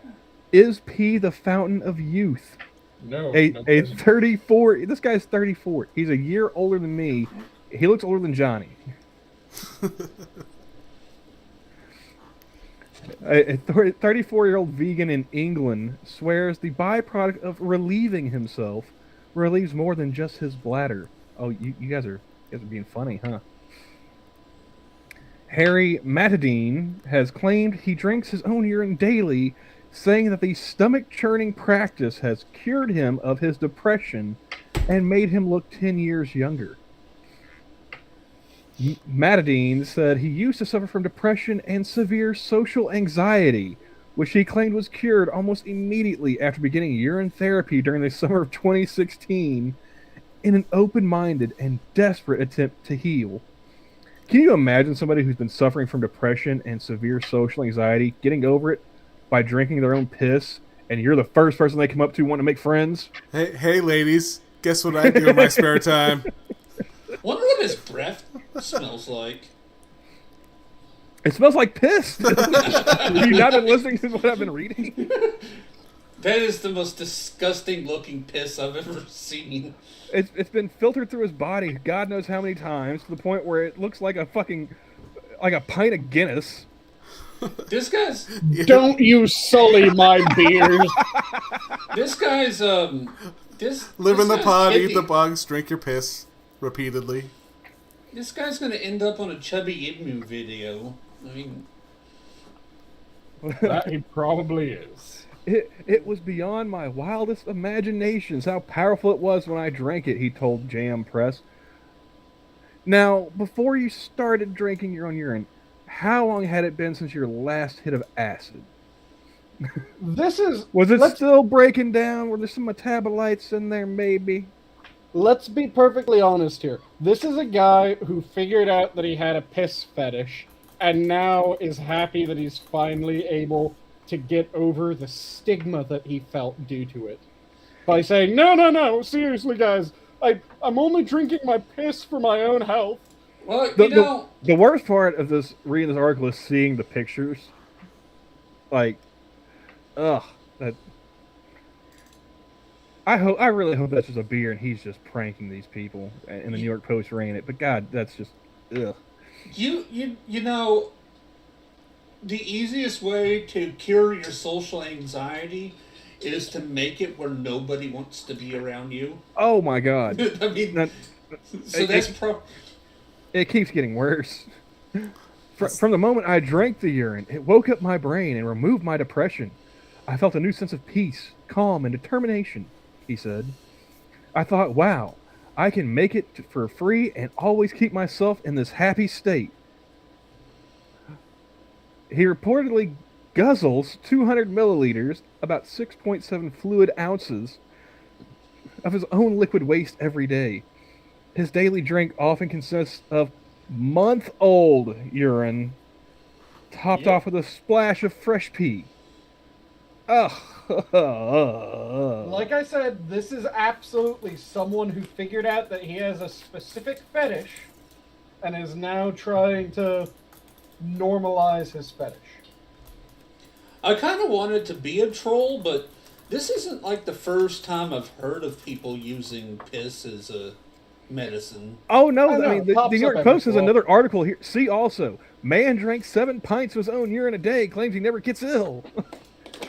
is pee the fountain of youth? No. A 34. This guy's 34. He's a year older than me. He looks older than Johnny. A 34-year-old vegan in England swears the byproduct of relieving himself relieves more than just his bladder. Oh, you guys are being funny, huh? Harry Matadine has claimed he drinks his own urine daily, saying that the stomach-churning practice has cured him of his depression and made him look 10 years younger. Matadine said he used to suffer from depression and severe social anxiety, which he claimed was cured almost immediately after beginning urine therapy during the summer of 2016 in an open-minded and desperate attempt to heal. Can you imagine somebody who's been suffering from depression and severe social anxiety getting over it by drinking their own piss, and you're the first person they come up to wanting to make friends? Hey, ladies, guess what I do in my spare time? Wonder what his breath smells like. It smells like piss. Have you not been listening to what I've been reading? That is the most disgusting looking piss I've ever seen. It's been filtered through his body God knows how many times to the point where it looks like a pint of Guinness. This guy's... Don't you sully my beers. This guy's, Live in the pod, eat the bugs, drink your piss repeatedly. This guy's gonna end up on a Chubby Emu video. I mean... That he probably is. It was beyond my wildest imaginations how powerful it was when I drank it, he told JM Press. Now, before you started drinking your own urine, how long had it been since your last hit of acid? Was it still breaking down? Were there some metabolites in there, maybe? Let's be perfectly honest here. This is a guy who figured out that he had a piss fetish, and now is happy that he's finally able to get over the stigma that he felt due to it. By saying, no, seriously, guys, I'm only drinking my piss for my own health. Well, the worst part of reading this article is seeing the pictures. Like, ugh, that. I really hope that's just a beer and he's just pranking these people. And the New York Post ran it, but God, that's just ugh. You know, the easiest way to cure your social anxiety is to make it where nobody wants to be around you. Oh my God! I mean, it keeps getting worse. From the moment I drank the urine, it woke up my brain and removed my depression. I felt a new sense of peace, calm and determination, he said. I thought, wow, I can make it for free and always keep myself in this happy state. He reportedly guzzles 200 milliliters, about 6.7 fluid ounces, of his own liquid waste every day. His daily drink often consists of month-old urine, topped off with a splash of fresh pee. Ugh. Like I said, this is absolutely someone who figured out that he has a specific fetish and is now trying to normalize his fetish. I kind of wanted to be a troll, but this isn't like the first time I've heard of people using piss as a medicine. Oh no! I know, I mean, the pops New up York every Post has so often. another article here. See also, man drank 7 pints of his own urine a day, claims he never gets ill,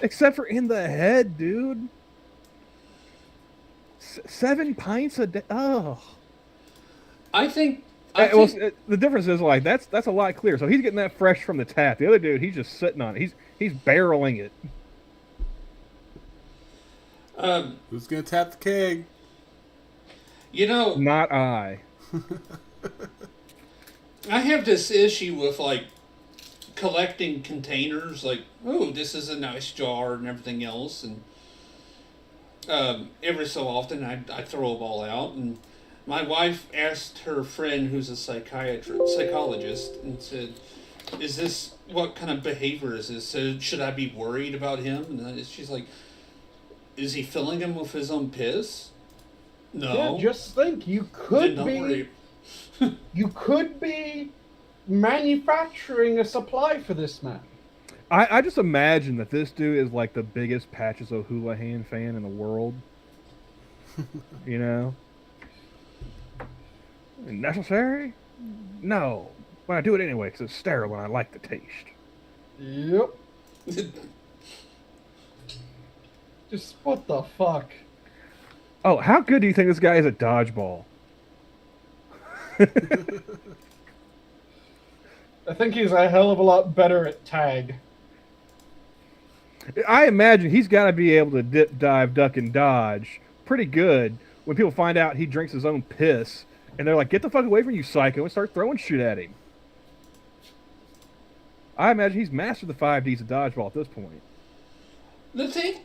except for in the head, dude. 7 pints a day. Oh. I think The difference is like that's a lot clearer. So he's getting that fresh from the tap. The other dude, he's just sitting on it. He's barreling it. Who's gonna tap the keg? you know, Not I. I have this issue with like collecting containers. Like, oh, this is a nice jar and everything else, and every so often I throw them all out. And my wife asked her friend, who's a psychologist, and said, "Is this what kind of behavior is this? So should I be worried about him?" And she's like, "Is he filling him with his own piss?" No. Yeah, just think, you Then could don't be worry. you could be manufacturing a supply for this man. I just imagine that this dude is like the biggest Patches O'Houlihan fan in the world. You know? Necessary? No. But I do it anyway because it's sterile and I like the taste. Yep. Just what the fuck? Oh, how good do you think this guy is at dodgeball? I think he's a hell of a lot better at tag. I imagine he's got to be able to dip, dive, duck, and dodge pretty good when people find out he drinks his own piss, and they're like, "Get the fuck away from you, psycho," and start throwing shit at him. I imagine he's mastered the 5Ds of dodgeball at this point. The thing,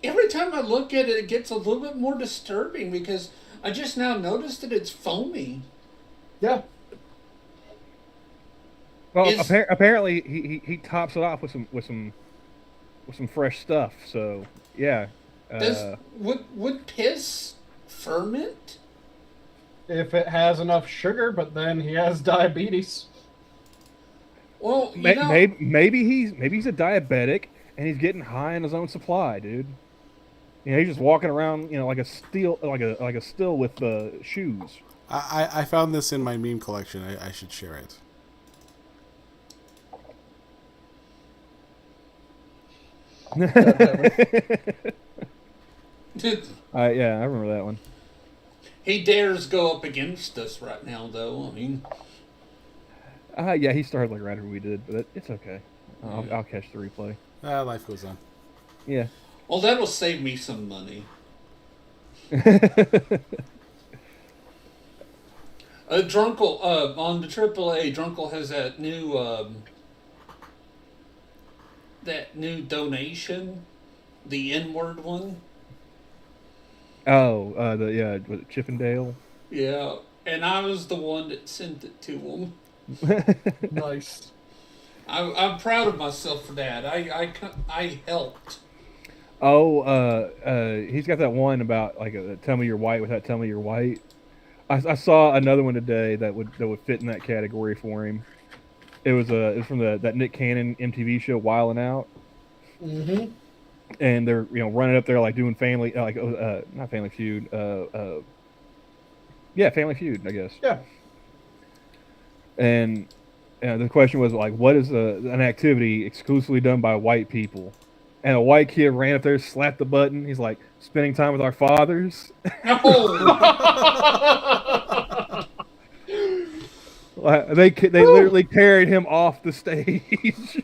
every time I look at it, it gets a little bit more disturbing because I just now noticed that it's foamy. Yeah. Well, Is- apparently he tops it off with some fresh stuff. So yeah, Would piss ferment? If it has enough sugar, but then he has diabetes. Well, you know, maybe he's a diabetic and he's getting high on his own supply, dude. You know, he's just walking around, like a still with shoes. I found this in my meme collection. I should share it. Yeah, I remember that one. he dares go up against us right now, though. I mean, Yeah, he started like right after we did, but it's okay. I'll catch the replay. Life goes on. Yeah. well, that'll save me some money. Drunkle, on the AAA, Drunkle has that new donation, the N-word one. Oh, was it Chippendale? Yeah, and I was the one that sent it to him. Nice. I'm proud of myself for that. I helped. Oh, he's got that one about like tell me you're white without telling me you're white. I saw another one today that would fit in that category for him. It was from that Nick Cannon MTV show Wildin' Out. Mm-hmm. And they're running up there like doing family not Family Feud Family Feud, I guess. Yeah. And the question was like, what is an activity exclusively done by white people? And a white kid ran up there, slapped the button. He's like, spending time with our fathers. Oh, They literally carried him off the stage.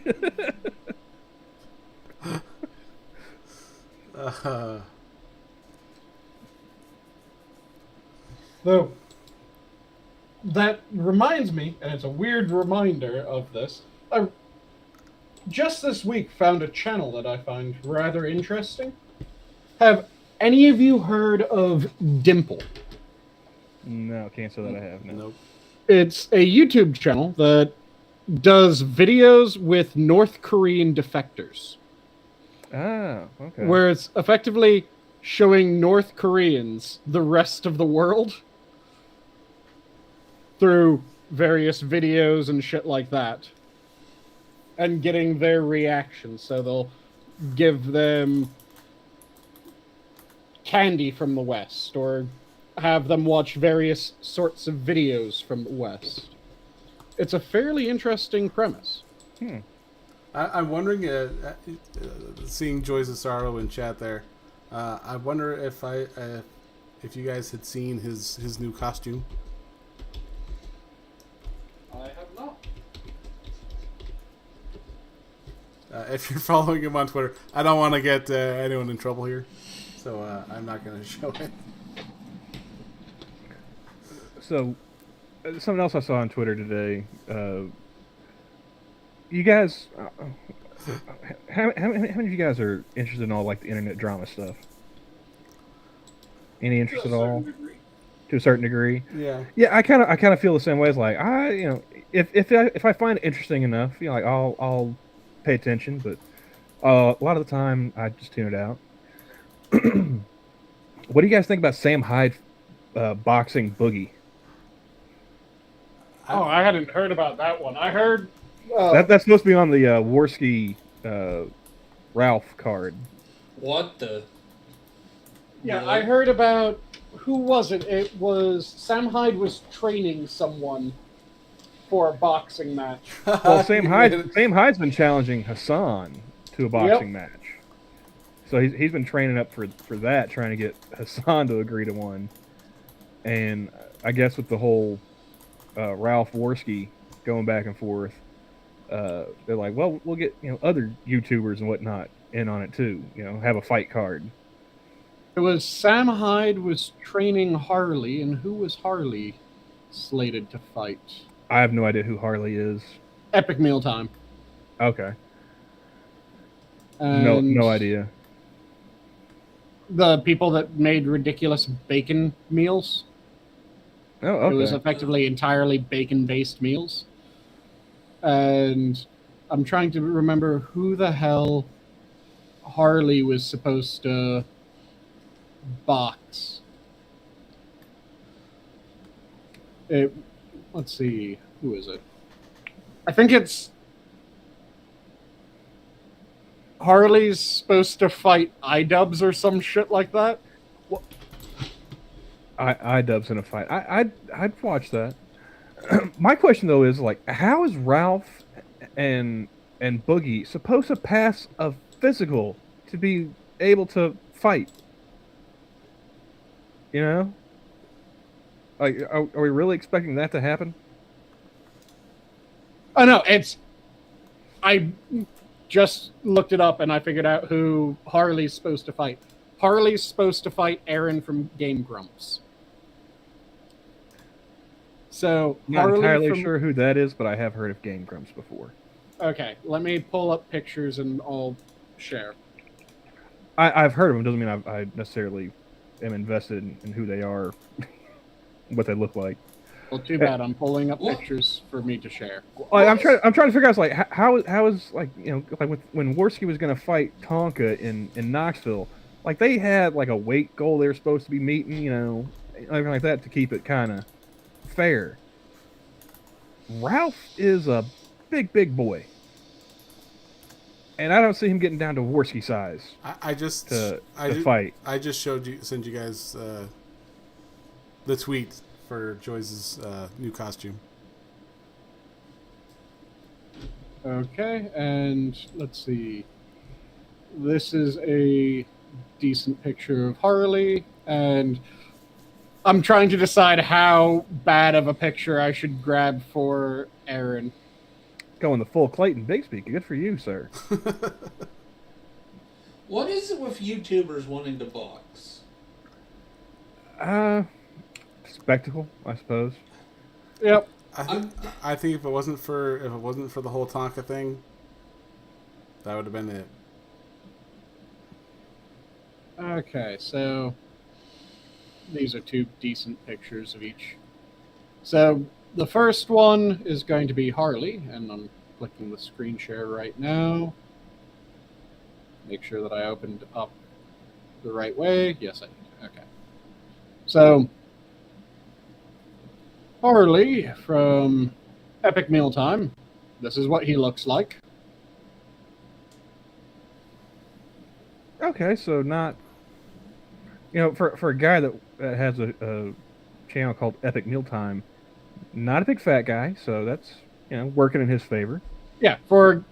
Though, that reminds me, and it's a weird reminder of this, I just this week found a channel that I find rather interesting. Have any of you heard of Dimple? No, can't say that I have. No. Nope. It's a YouTube channel that does videos with North Korean defectors, Ah, okay. where it's effectively showing North Koreans the rest of the world through various videos and shit like that, and getting their reactions. So they'll give them candy from the West, or have them watch various sorts of videos from the West. It's a fairly interesting premise. I'm wondering, seeing Joyce's sorrow in chat there, I wonder if you guys had seen his new costume. I have not. If you're following him on Twitter, I don't want to get anyone in trouble here, so I'm not going to show it. So, something else I saw on Twitter today. You guys, how many of you guys are interested in all like the internet drama stuff? Any interest at all? To a certain degree. Yeah. Yeah, I kind of feel the same way. As like if I find it interesting enough, like I'll pay attention. But a lot of the time, I just tune it out. What do you guys think about Sam Hyde boxing Boogie? Oh, I hadn't heard about that one. I heard That's supposed to be on the Worski Ralph card. What the? Yeah, What? I heard about, who was it? It was Sam Hyde was training someone for a boxing match. Well, Sam Hyde's been challenging Hassan to a boxing match. So he's been training up for that, trying to get Hassan to agree to one. And I guess with the whole Ralph Worski going back and forth, they're like, well, we'll get other YouTubers and whatnot in on it too. Have a fight card. It was Sam Hyde was training Harley, and who was Harley slated to fight? I have no idea who Harley is. Epic Mealtime. Okay. And No idea. The people that made ridiculous bacon meals. Oh, okay. It was effectively entirely bacon-based meals. And I'm trying to remember who the hell Harley was supposed to box. Let's see, who is it? I think it's Harley's supposed to fight iDubbbz or some shit like that. iDubbbz in a fight. I'd watch that. My question though is like, how is Ralph and Boogie supposed to pass a physical to be able to fight? Like, are we really expecting that to happen? Oh no, I just looked it up and I figured out who Harley's supposed to fight. Harley's supposed to fight Aaron from Game Grumps. So Not Harley entirely sure who that is, but I have heard of Game Grumps before. Okay, let me pull up pictures and I'll share. I've heard of them. Doesn't mean I necessarily am invested in who they are, what they look like. Well, too bad. I'm pulling up pictures for me to share. I'm trying to figure out like how is like like when Worski was going to fight Tonka in Knoxville, like they had like a weight goal they were supposed to be meeting, everything like that to keep it kind of fair. Ralph is a big boy, and I don't see him getting down to Worski size. I just to fight. I just sent you guys the tweet for Joyce's new costume. Okay, and let's see. This is a decent picture of Harley, and I'm trying to decide how bad of a picture I should grab for Aaron. Going the full Clayton Bigsby. Good for you, sir. What is it with YouTubers wanting to box? Spectacle, I suppose. Yep. I think if it wasn't for the whole Tonka thing, that would have been it. Okay, so these are two decent pictures of each. So the first one is going to be Harley, and I'm clicking the screen share right now. Make sure that I opened up the right way. Yes, I did. Okay. So Harley from Epic Mealtime. This is what he looks like. Okay, so not, for a guy that has a channel called Epic Mealtime, not a big fat guy, so that's, working in his favor. Yeah, for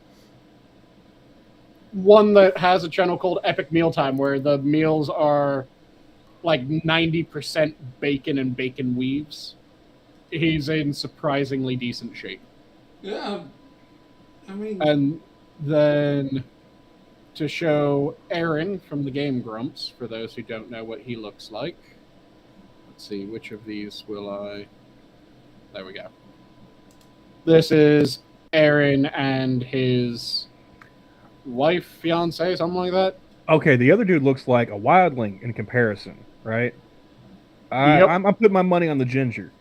one that has a channel called Epic Mealtime, where the meals are like 90% bacon and bacon weaves, he's in surprisingly decent shape. Yeah, I mean... And then to show Aaron from the Game Grumps, for those who don't know what he looks like. Let's see, which of these will I... There we go. This is Aaron and his wife, fiance, something like that. Okay, the other dude looks like a wildling in comparison, right? Yep. I'm putting my money on the ginger.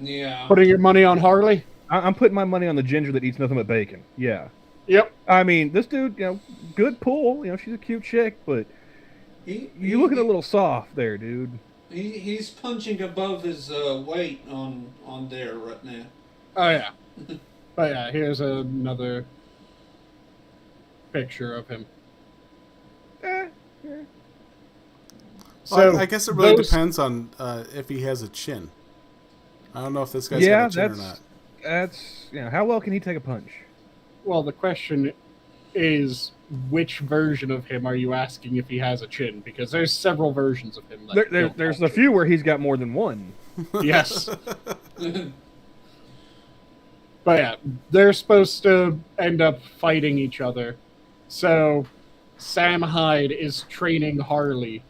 Yeah. Putting your money on Harley? I'm putting my money on the ginger that eats nothing but bacon. Yeah. Yep. I mean, this dude, good pull. She's a cute chick, but you looking a little soft there, dude. He's punching above his weight on there right now. Oh, yeah. But yeah, here's another picture of him. Yeah. So I guess it really depends on if he has a chin. I don't know if this guy's got a chin or not. That's how well can he take a punch? Well, the question is, which version of him are you asking if he has a chin? Because there's several versions of him. There's a few where he's got more than one. Yes. But yeah, they're supposed to end up fighting each other. So Sam Hyde is training Harley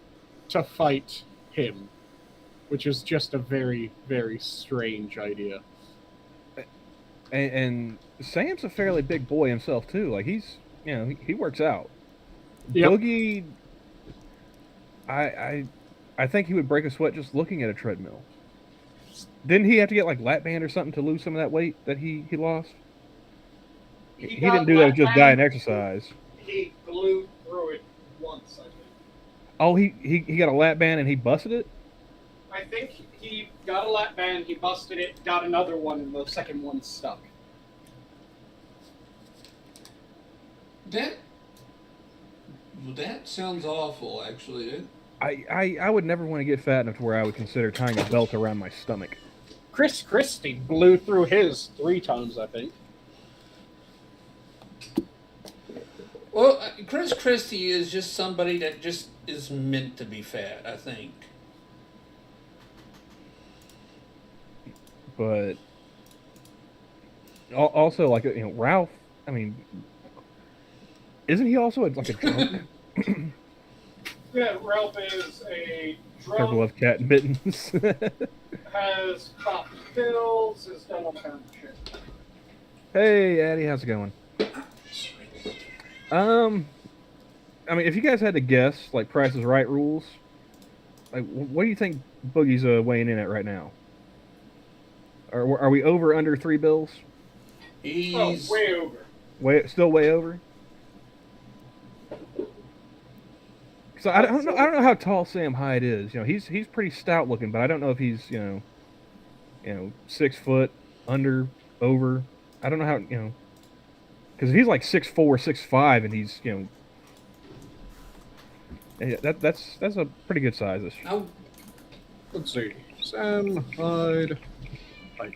to fight him, which is just a very, very strange idea. And Sam's a fairly big boy himself too. Like he works out. Yep. Boogie, I think he would break a sweat just looking at a treadmill. Didn't he have to get like lap band or something to lose some of that weight that he lost? He didn't do that with just diet and exercise. He blew through it once, I think. Oh, he got a lap band and he busted it? I think he got a lap band, he busted it, got another one, and the second one stuck. That sounds awful, actually. I would never want to get fat enough to where I would consider tying a belt around my stomach. Chris Christie blew through his 3 times, I think. Well, Chris Christie is just somebody that just is meant to be fat, I think. But also, like, Ralph, I mean, isn't he also like a drunk? Yeah, Ralph is a Purple drunk, of cat mittens. has popped pills, has done all kinds of shit. Hey, Addie, how's it going? I mean, if you guys had to guess, like, Price is Right rules, like, what do you think Boogie's weighing in at right now? Are we over under 3 bills? He's way over. Still way over. So I don't know how tall Sam Hyde is. He's pretty stout looking, but I don't know if he's 6 foot under, over. I don't know how because if he's like 6'4", 6'5", and he's that's a pretty good size. Oh, Let's see. Sam Hyde. Height.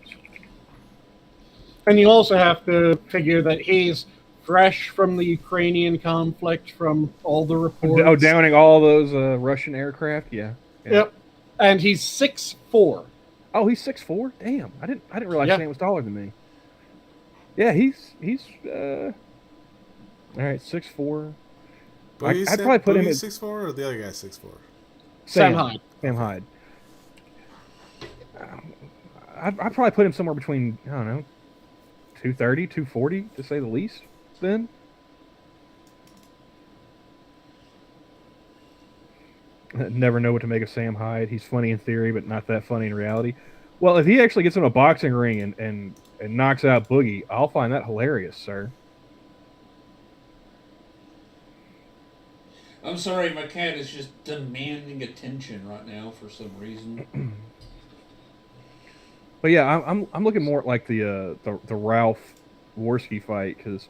And you also have to figure that he's fresh from the Ukrainian conflict, from all the reports. Oh, downing all those Russian aircraft. Yeah. Yep. And he's 6'4". Oh, he's 6'4". Damn, I didn't realize Yeah. Sam was taller than me. Yeah, he's all right, 6'4". I'd probably put him at 6'4", or the other guy's 6'4". Sam Hyde. Sam Hyde. I'd probably put him somewhere between, I don't know, 230, 240, to say the least, then. Never know what to make of Sam Hyde. He's funny in theory, but not that funny in reality. Well, if he actually gets in a boxing ring and knocks out Boogie, I'll find that hilarious, sir. I'm sorry, my cat is just demanding attention right now for some reason. But yeah, I'm looking more at like the Ralph Worski fight, because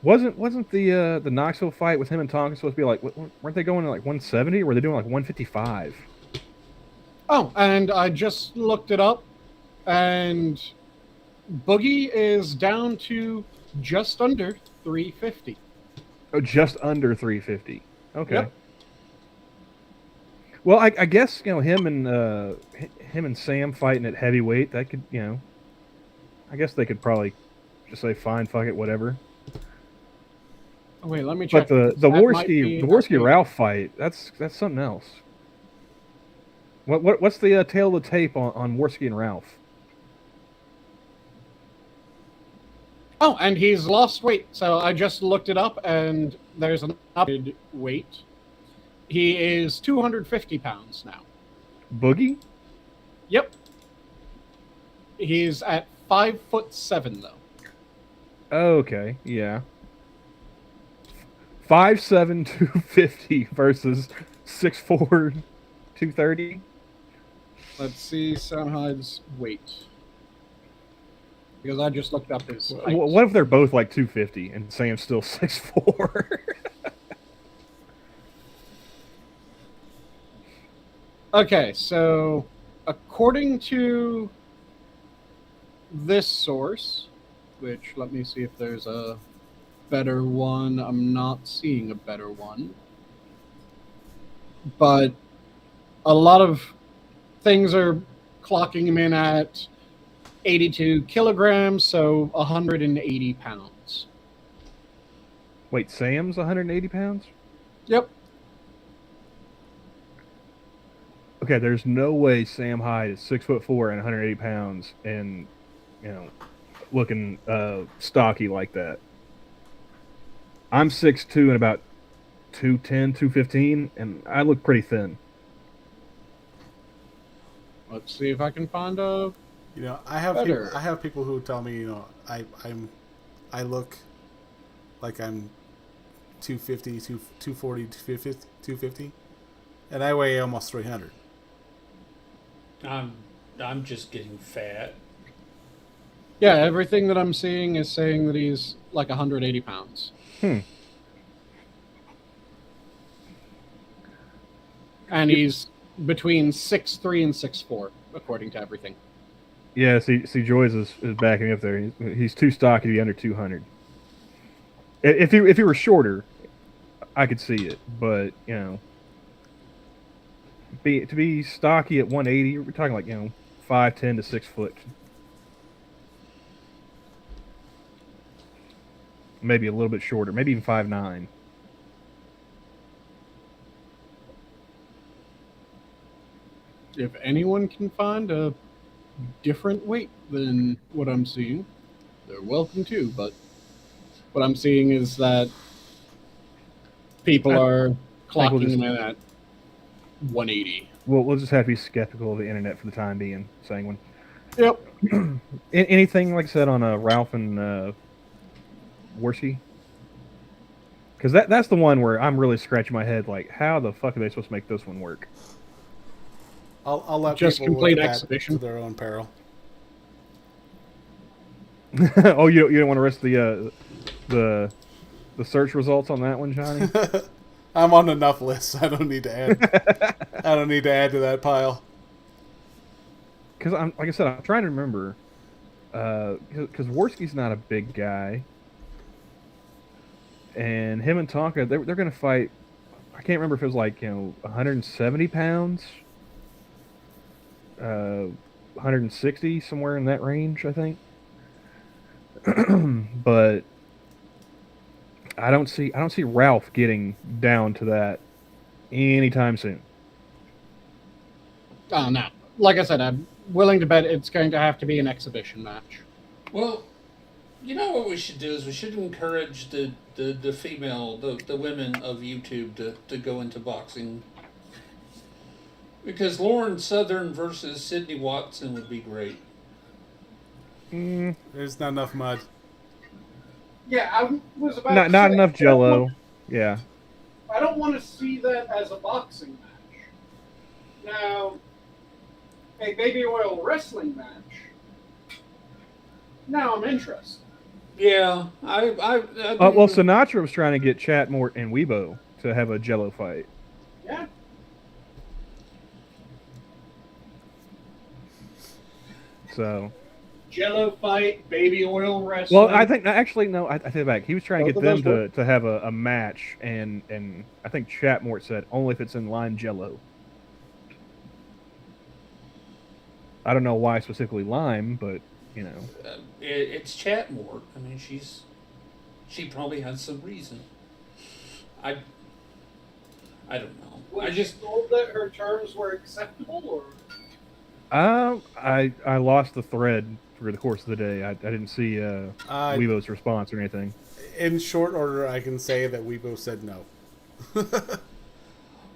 wasn't the Knoxville fight with him and Tonkin supposed to be like, weren't they going to like 170, or were they doing like 155? Oh, and I just looked it up, and Boogie is down to just under 350. Oh, just under 350. Okay. Yep. Well, I guess him and Sam fighting at heavyweight, that could I guess they could probably just say fine, fuck it, whatever. Oh, wait, let me check. But the Worski Ralph fight, that's something else. What's the tail of the tape on Worski and Ralph? Oh, and he's lost weight. So I just looked it up, and there's an updated weight. He is 250 pounds now. Boogie? Yep. He's at 5'7", though. Okay, yeah. 5'7", 250 versus 6'4", 230. Let's see Sam Hyde's weight. Because I just looked up his height. What if they're both like 250 and Sam's still 6'4"? Okay, so according to this source, which let me see if there's a better one. I'm not seeing a better one. But a lot of things are clocking him in at 82 kilograms, so 180 pounds. Wait, Sam's 180 pounds? Yep. Okay, there's no way Sam Hyde is 6'4" and 180 pounds and, looking stocky like that. I'm 6'2" and about 210, 215, and I look pretty thin. Let's see if I can find a I have better. I have people who tell me, I look like I'm 250, 240, 250, and I weigh almost 300. I'm just getting fat. Yeah, everything that I'm seeing is saying that he's like 180 pounds. And he's between 6'3" and 6'4", according to everything. Yeah, see, Joyce is backing me up there. He's too stocky to be under 200. If he were shorter, I could see it, but to be stocky at 180, we're talking like 5'10" to 6 foot, maybe a little bit shorter, maybe even 5'9". If anyone can find a different weight than what I'm seeing, they're welcome to. But what I'm seeing is that people are clocking him in at 180. Well, we'll just have to be skeptical of the internet for the time being, Sanguine. Yep. Anything, like I said, on Ralph and Worski? Because that's the one where I'm really scratching my head, like, how the fuck are they supposed to make this one work? I'll let just people complete look at exhibition to their own peril. Oh, you don't want to risk the search results on that one, Johnny? I'm on enough lists. I don't need to add. I don't need to add to that pile. Because like I said, I'm trying to remember. Because Worski's not a big guy, and him and Tonka, they're going to fight. I can't remember if it was like 170 pounds, 160, somewhere in that range, I think. But I don't see Ralph getting down to that anytime soon. Oh, no. Like I said, I'm willing to bet it's going to have to be an exhibition match. Well, you know what we should do is we should encourage the female, the women of YouTube to go into boxing. Because Lauren Southern versus Sydney Watson would be great. There's not enough mud. Yeah, I was about Not enough Jello. Yeah. I don't want to see that as a boxing match. Now, a baby oil wrestling match. Now I'm interested. Yeah, I Well, Sinatra was trying to get Chatmort and Weibo to have a Jello fight. Yeah. So. Jello fight, baby oil wrestling. Well, I think actually no. I take it back. He was trying to get them to have a match, and I think Chatmort said only if it's in lime Jello. I don't know why specifically lime, but you know, it's Chatmort. I mean, she probably has some reason. I don't know. Was she told that her terms were acceptable, or? I lost the thread through the course of the day. I didn't see Weibo's response or anything. In short order, I can say that Weibo said no.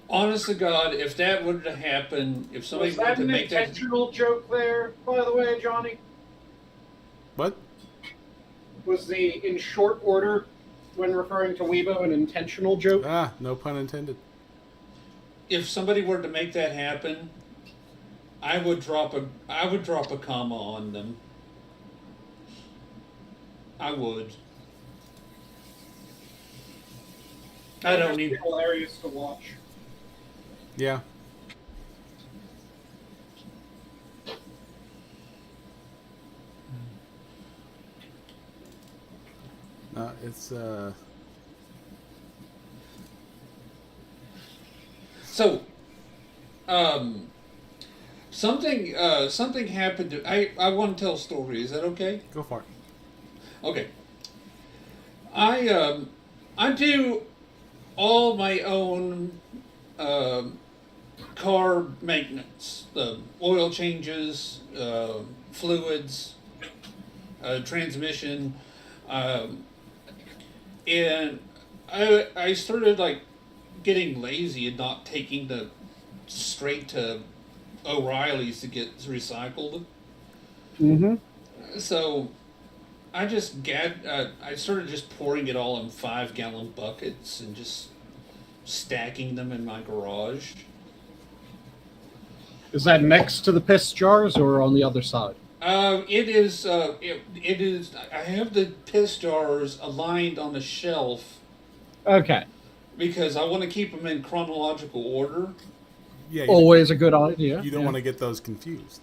Honest to God, if that were to happen, if somebody Was were that to an make that intentional joke there, by the way, Johnny? What? Was the in short order when referring to Weibo an intentional joke? No pun intended. if somebody were to make that happen, I would drop a comma on them. I would. I don't need hilarious to watch. Yeah. No, it's So, something happened to I want to tell a story. Is that okay? Go for it. Okay. I do all my own car maintenance, the oil changes, fluids, transmission, and I started like getting lazy and not taking the straight to O'Reilly's to get recycled. Mm-hmm. So I just I started just pouring it all in 5-gallon buckets and just stacking them in my garage. Is that next to the piss jars or on the other side? It is. It is. I have the piss jars aligned on a shelf Okay. because I want to keep them in chronological order. Yeah. Always a good idea. You don't want to get those confused.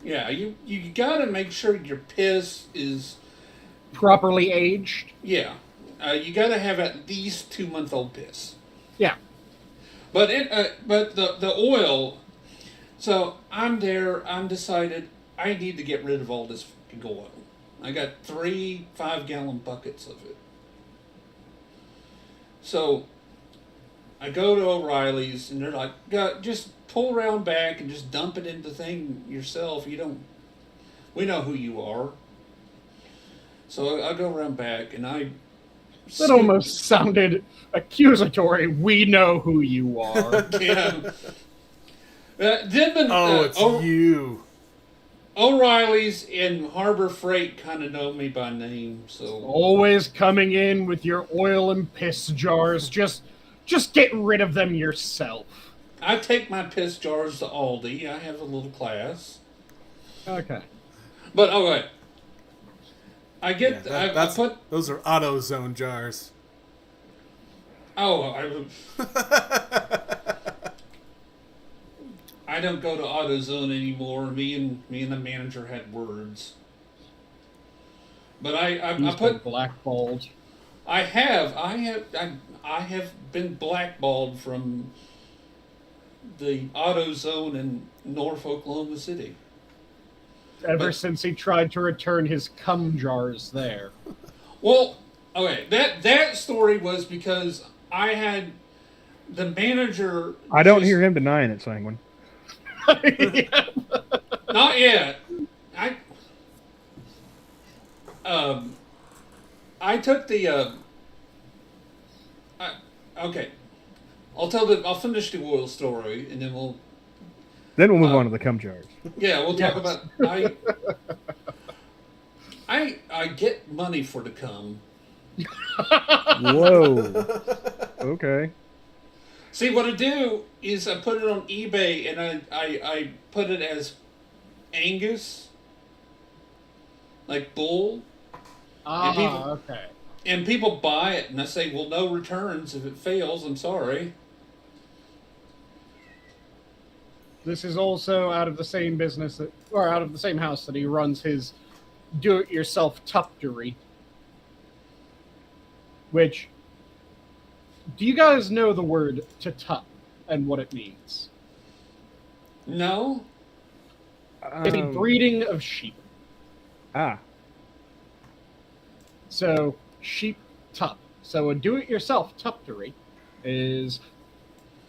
Yeah, you got to make sure your piss is properly aged. Yeah, you got to have at least 2-month-old piss. Yeah. But the oil. So I'm there. I'm decided I need to get rid of all this fucking oil. I got 3 5-gallon buckets of it. So I go to O'Reilly's and they're like, just pull around back and just dump it in the thing yourself. We know who you are. So I go around back and I... That almost sounded accusatory. We know who you are. Yeah. It's you. O'Reilly's and Harbor Freight kind of know me by name, so... Always coming in with your oil and piss jars. Just get rid of them yourself. I take my piss jars to Aldi. I have a little class. Okay. But, okay. I get... Yeah, I put... Those are AutoZone jars. Oh, I don't go to AutoZone anymore. Me and the manager had words. But I put blackballed. I have been blackballed from the AutoZone in North Oklahoma City. Ever since he tried to return his cum jars there. Well, Okay, that story was because I had the manager. I don't just- hear him denying it, Sanguine. Not yet. I took the. Okay, I'll finish the oil story and then we'll. Then we'll move on to the cum jars. Yeah, we'll talk Yes. about. I get money for the cum. Whoa. Okay. See, what I do is I put it on eBay and I put it as Angus, like bull, Okay. and people buy it, and I say, well, no returns. If it fails, I'm sorry. This is also out of the same business or out of the same house that he runs his do-it-yourself tuptery. Which, do you guys know the word to tup and what it means? No? It's a breeding of sheep. Ah. So, sheep tup. So a do-it-yourself tuptery is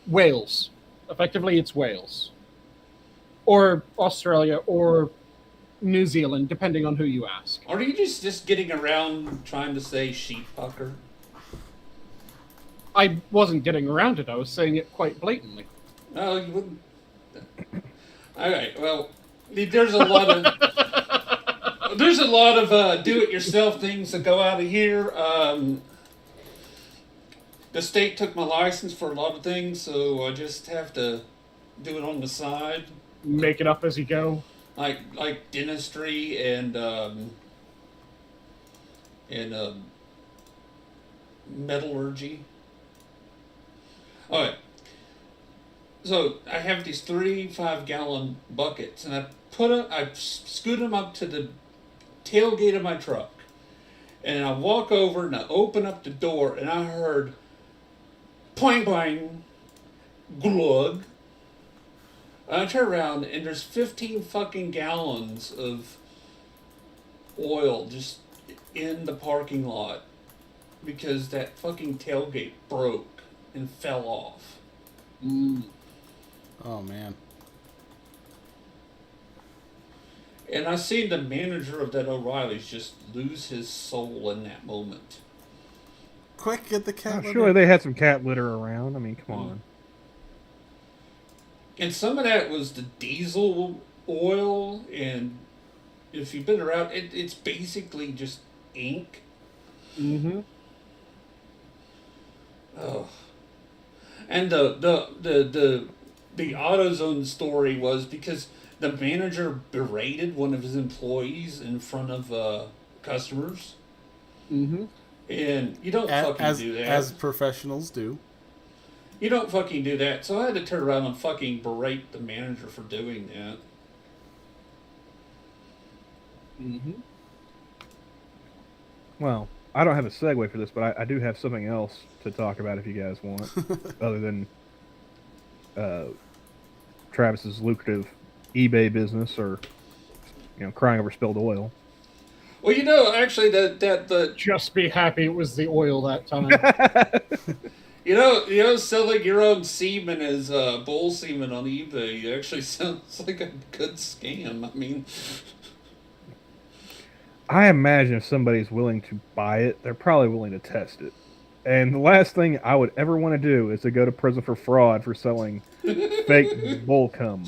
Wales. Effectively, it's Wales. Or Australia, or New Zealand, depending on who you ask. Are you just getting around trying to say sheep fucker? I wasn't getting around it. I was saying it quite blatantly. No, you wouldn't. Alright, well, there's a lot of... There's a lot of do-it-yourself things that go out of here. The state took my license for a lot of things, so I just have to do it on the side. Make it up as you go. Like dentistry and metallurgy. Alright. So I have these 3 5-gallon buckets, and I scoot them up to the tailgate of my truck, and I walk over and I open up the door, and I heard poing poing, glug. And I turn around, and there's 15 fucking gallons of oil just in the parking lot because that fucking tailgate broke and fell off. Oh man. And I seen the manager of that O'Reilly's just lose his soul in that moment. Quick, get the cat. Surely they had some cat litter around. I mean, come on. And some of that was the diesel oil, and if you've been around, it's basically just ink. Mm-hmm. Oh. And the AutoZone story was because the manager berated one of his employees in front of customers. Mm-hmm. And you don't fucking do that. As professionals do. You don't fucking do that. So I had to turn around and fucking berate the manager for doing that. Mm-hmm. Well, I don't have a segue for this, but I do have something else to talk about if you guys want, other than Travis's lucrative eBay business or crying over spilled oil. Well, actually, the Just be happy it was the oil that time. selling your own semen as bull semen on eBay actually sounds like a good scam. I mean, I imagine if somebody's willing to buy it, they're probably willing to test it. And the last thing I would ever want to do is to go to prison for fraud for selling fake bull cum.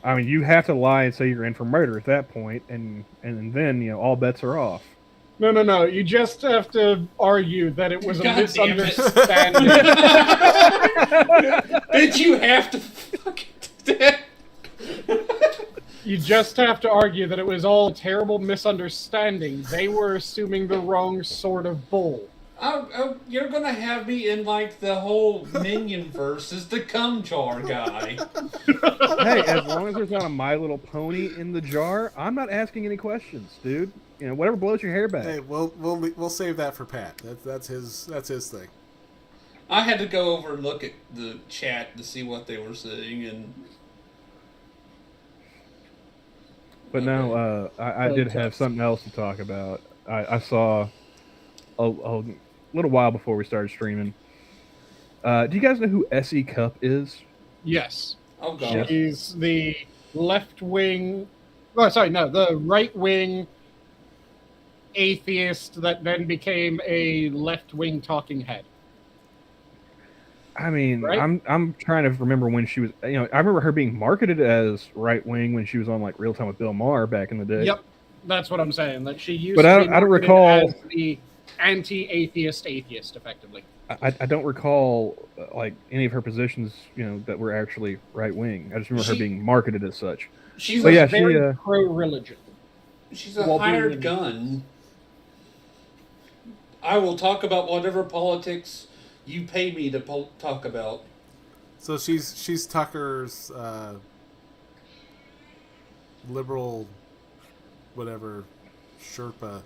I mean, you have to lie and say you're in for murder at that point, and then all bets are off. No. You just have to argue that it was a God damn it. misunderstanding. Did you have to fucking do that? You just have to argue that it was all a terrible misunderstanding. They were assuming the wrong sort of bull. You're gonna have me in like the whole Minion verse as the cum jar guy. Hey, as long as there's not a My Little Pony in the jar, I'm not asking any questions, dude. Whatever blows your hair back. Hey, we'll save that for Pat. That's his thing. I had to go over and look at the chat to see what they were saying, and But Okay. no, I did have something else to talk about. I saw a little while before we started streaming. Do you guys know who SE Cup is? Yes. Oh God. She's the left wing. Oh, sorry, no, the right wing atheist that then became a left wing talking head. I mean, Right? I'm trying to remember when she was. I remember her being marketed as right wing when she was on like Real Time with Bill Maher back in the day. Yep, that's what I'm saying. That she used But to I be don't marketed recall- as the anti-atheist, effectively. I don't recall like any of her positions, that were actually right wing. I just remember her She- being marketed as such. She But was yeah, very pro-religion. She's a Well, being- hired gun. I will talk about whatever politics you pay me to talk about. So she's Tucker's liberal, whatever, Sherpa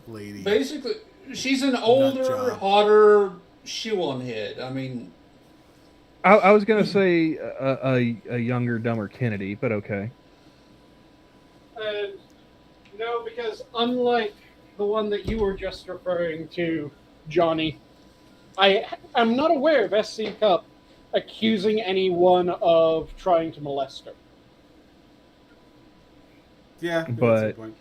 lady. Basically, she's an older, job. hotter shoe-on head. I mean, I was gonna say a younger, dumber Kennedy, but okay. And no, because unlike the one that you were just referring to, Johnny, I am not aware of SC Cup accusing anyone of trying to molest her. Yeah, that's But- the point.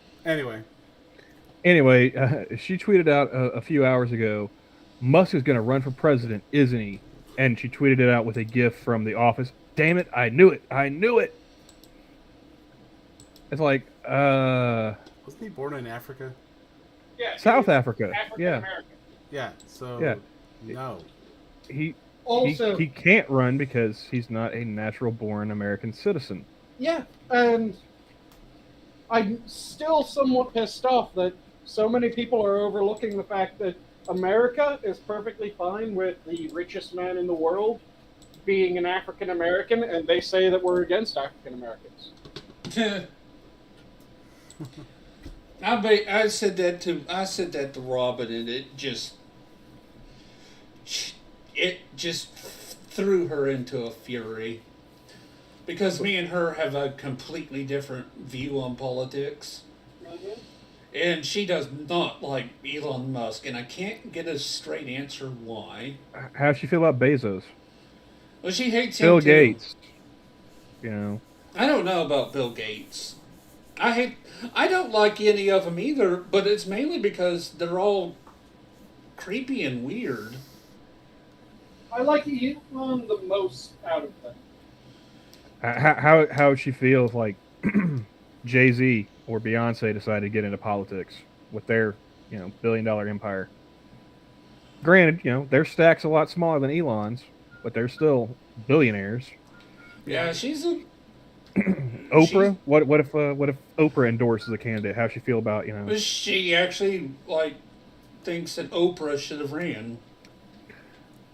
Anyway, she tweeted out a few hours ago, Musk is going to run for president, isn't he? And she tweeted it out with a GIF from The Office. Damn it, I knew it. I knew it. It's like, Wasn't he born in Africa? Yeah, South Africa. African Yeah. Yeah. So Yeah. no. He Also, he can't run because he's not a natural born American citizen. yeah, and I'm still somewhat pissed off that so many people are overlooking the fact that America is perfectly fine with the richest man in the world being an African American, and they say that we're against African Americans. I said that to Robin, and it just threw her into a fury. Because me and her have a completely different view on politics. And she does not like Elon Musk, and I can't get a straight answer why. How's she feel about Bezos? Well, she hates Bill him too. Gates. I don't know about Bill Gates. I don't like any of them either, but it's mainly because they're all creepy and weird. I like Elon the most out of them. How would she feel if like Jay-Z or Beyonce decided to get into politics with their, billion-dollar empire? Granted, their stack's a lot smaller than Elon's, but they're still billionaires. Yeah, she's a... Oprah? What if Oprah endorses a candidate? How'd she feel about, She actually, thinks that Oprah should have ran.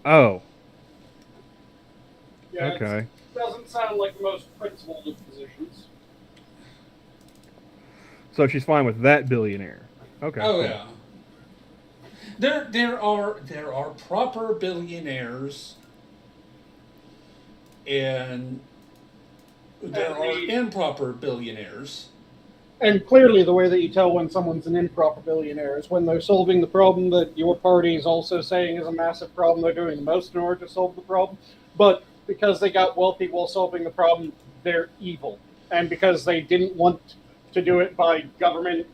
Oh, Yeah, okay. It doesn't sound like the most principled of positions. So she's fine with that billionaire. Okay. Oh cool. yeah. There are proper billionaires, and there are improper billionaires. And clearly, the way that you tell when someone's an improper billionaire is when they're solving the problem that your party is also saying is a massive problem. They're doing the most in order to solve the problem. But because they got wealthy while solving the problem, they're evil. And because they didn't want to do it by government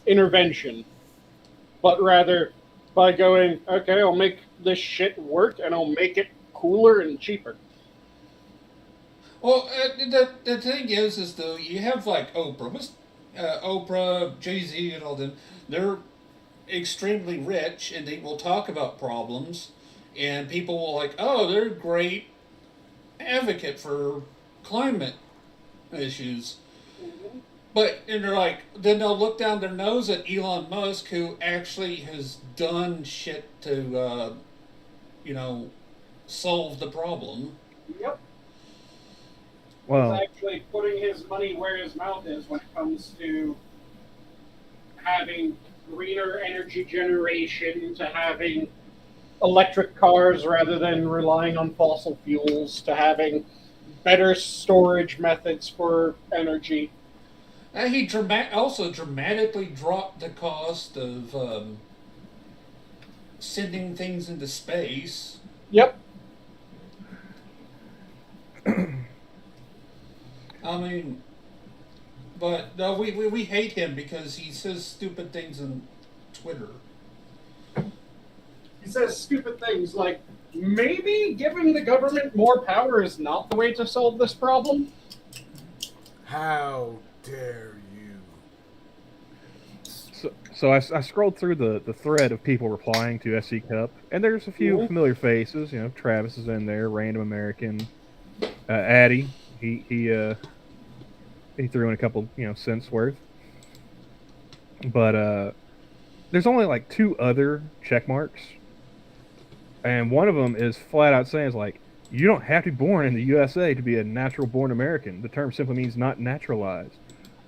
intervention, but rather by going, okay, I'll make this shit work and I'll make it cooler and cheaper. Well, the thing is though, you have Oprah, Oprah, Jay-Z, and all them. They're extremely rich, and they will talk about problems, and people will oh, they're a great advocate for climate issues. But and they're then they'll look down their nose at Elon Musk, who actually has done shit to, solve the problem. Yep. Well, He's actually putting his money where his mouth is when it comes to having greener energy generation, to having electric cars rather than relying on fossil fuels, to having better storage methods for energy. He also dramatically dropped the cost of sending things into space. Yep. I mean, but no, we hate him because he says stupid things on Twitter. He says stupid things like, maybe giving the government more power is not the way to solve this problem. How dare you? So I scrolled through the thread of people replying to SC Cup, and there's a few familiar faces. You know, Travis is in there, random American. Addy, he threw in a couple, cents worth. But there's only like 2 other check marks, and one of them is flat out saying, it's like, you don't have to be born in the USA to be a natural born American. The term simply means not naturalized.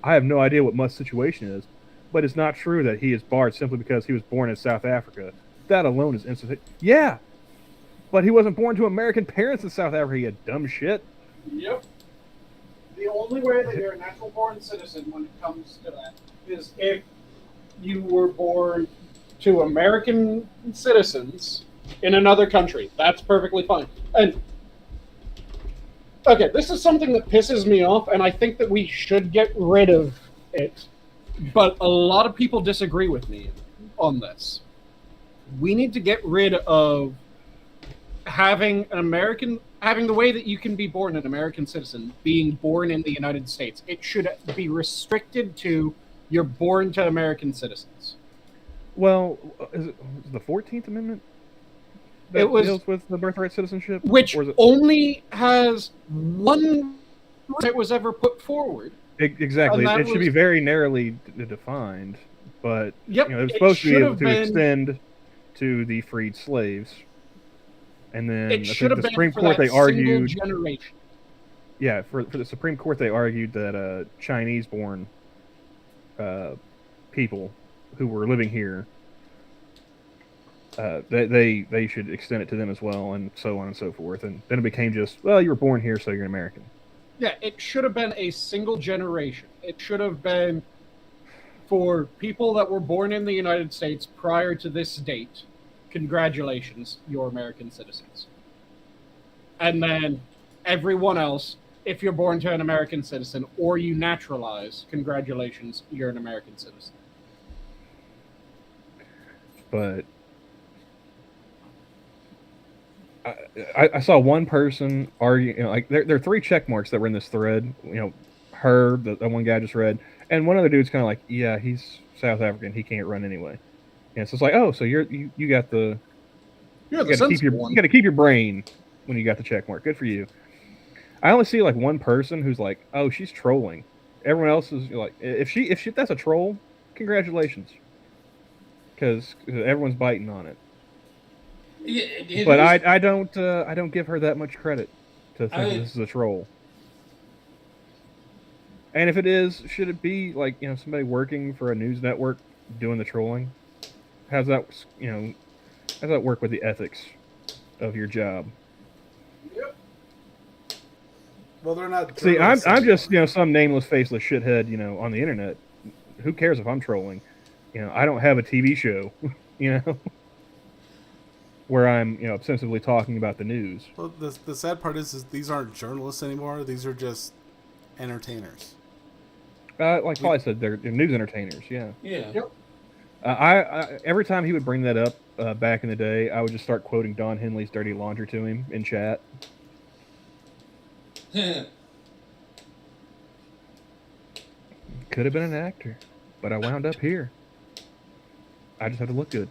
I have no idea what MotZ's situation is, but it's not true that he is barred simply because he was born in South Africa. That alone is insufficient. Yeah, but he wasn't born to American parents in South Africa, you dumb shit. Yep. The only way that you're a natural born citizen when it comes to that is if you were born to American citizens in another country. That's perfectly fine. And okay, this is something that pisses me off, and I think that we should get rid of it. But a lot of people disagree with me on this. We need to get rid of having the way that you can be born an American citizen, being born in the United States. It should be restricted to you're born to American citizens. Well, is it the 14th Amendment that deals with the birthright citizenship? Which only has one that was ever put forward. Exactly. It should be very narrowly defined, but yep, it's supposed to be able to extend to the freed slaves. And then it should have the been Supreme for Court, that they argued, generation. Yeah, for the Supreme Court, they argued that Chinese-born people who were living here, they should extend it to them as well, and so on and so forth. And then it became just, well, you were born here, so you're an American. Yeah, it should have been a single generation. It should have been for people that were born in the United States prior to this date. Congratulations, you're American citizens. And then everyone else, if you're born to an American citizen or you naturalize, congratulations, you're an American citizen. But I saw one person argue, like there are 3 check marks that were in this thread. Her, the one guy I just read, and one other dude's kind of like, yeah, he's South African, he can't run anyway. And so it's like, oh, so you got the you got to keep your brain when you got the check mark. Good for you. I only see like one person who's like, oh, she's trolling. Everyone else is like, if that's a troll, congratulations, because everyone's biting on it. But I don't give her that much credit to think this is a troll. And if it is, should it be like somebody working for a news network doing the trolling? How's that work with the ethics of your job? Yep. Well, they're not. See, I'm just some nameless, faceless shithead on the internet. Who cares if I'm trolling? I don't have a TV show, where I'm obsessively talking about the news. Well, the sad part is these aren't journalists anymore. These are just entertainers. Like Polly said, they're news entertainers. Yeah. Yeah. Yep. I every time he would bring that up back in the day, I would just start quoting Don Henley's "Dirty Laundry" to him in chat. Could have been an actor, but I wound up here. I just have to look good.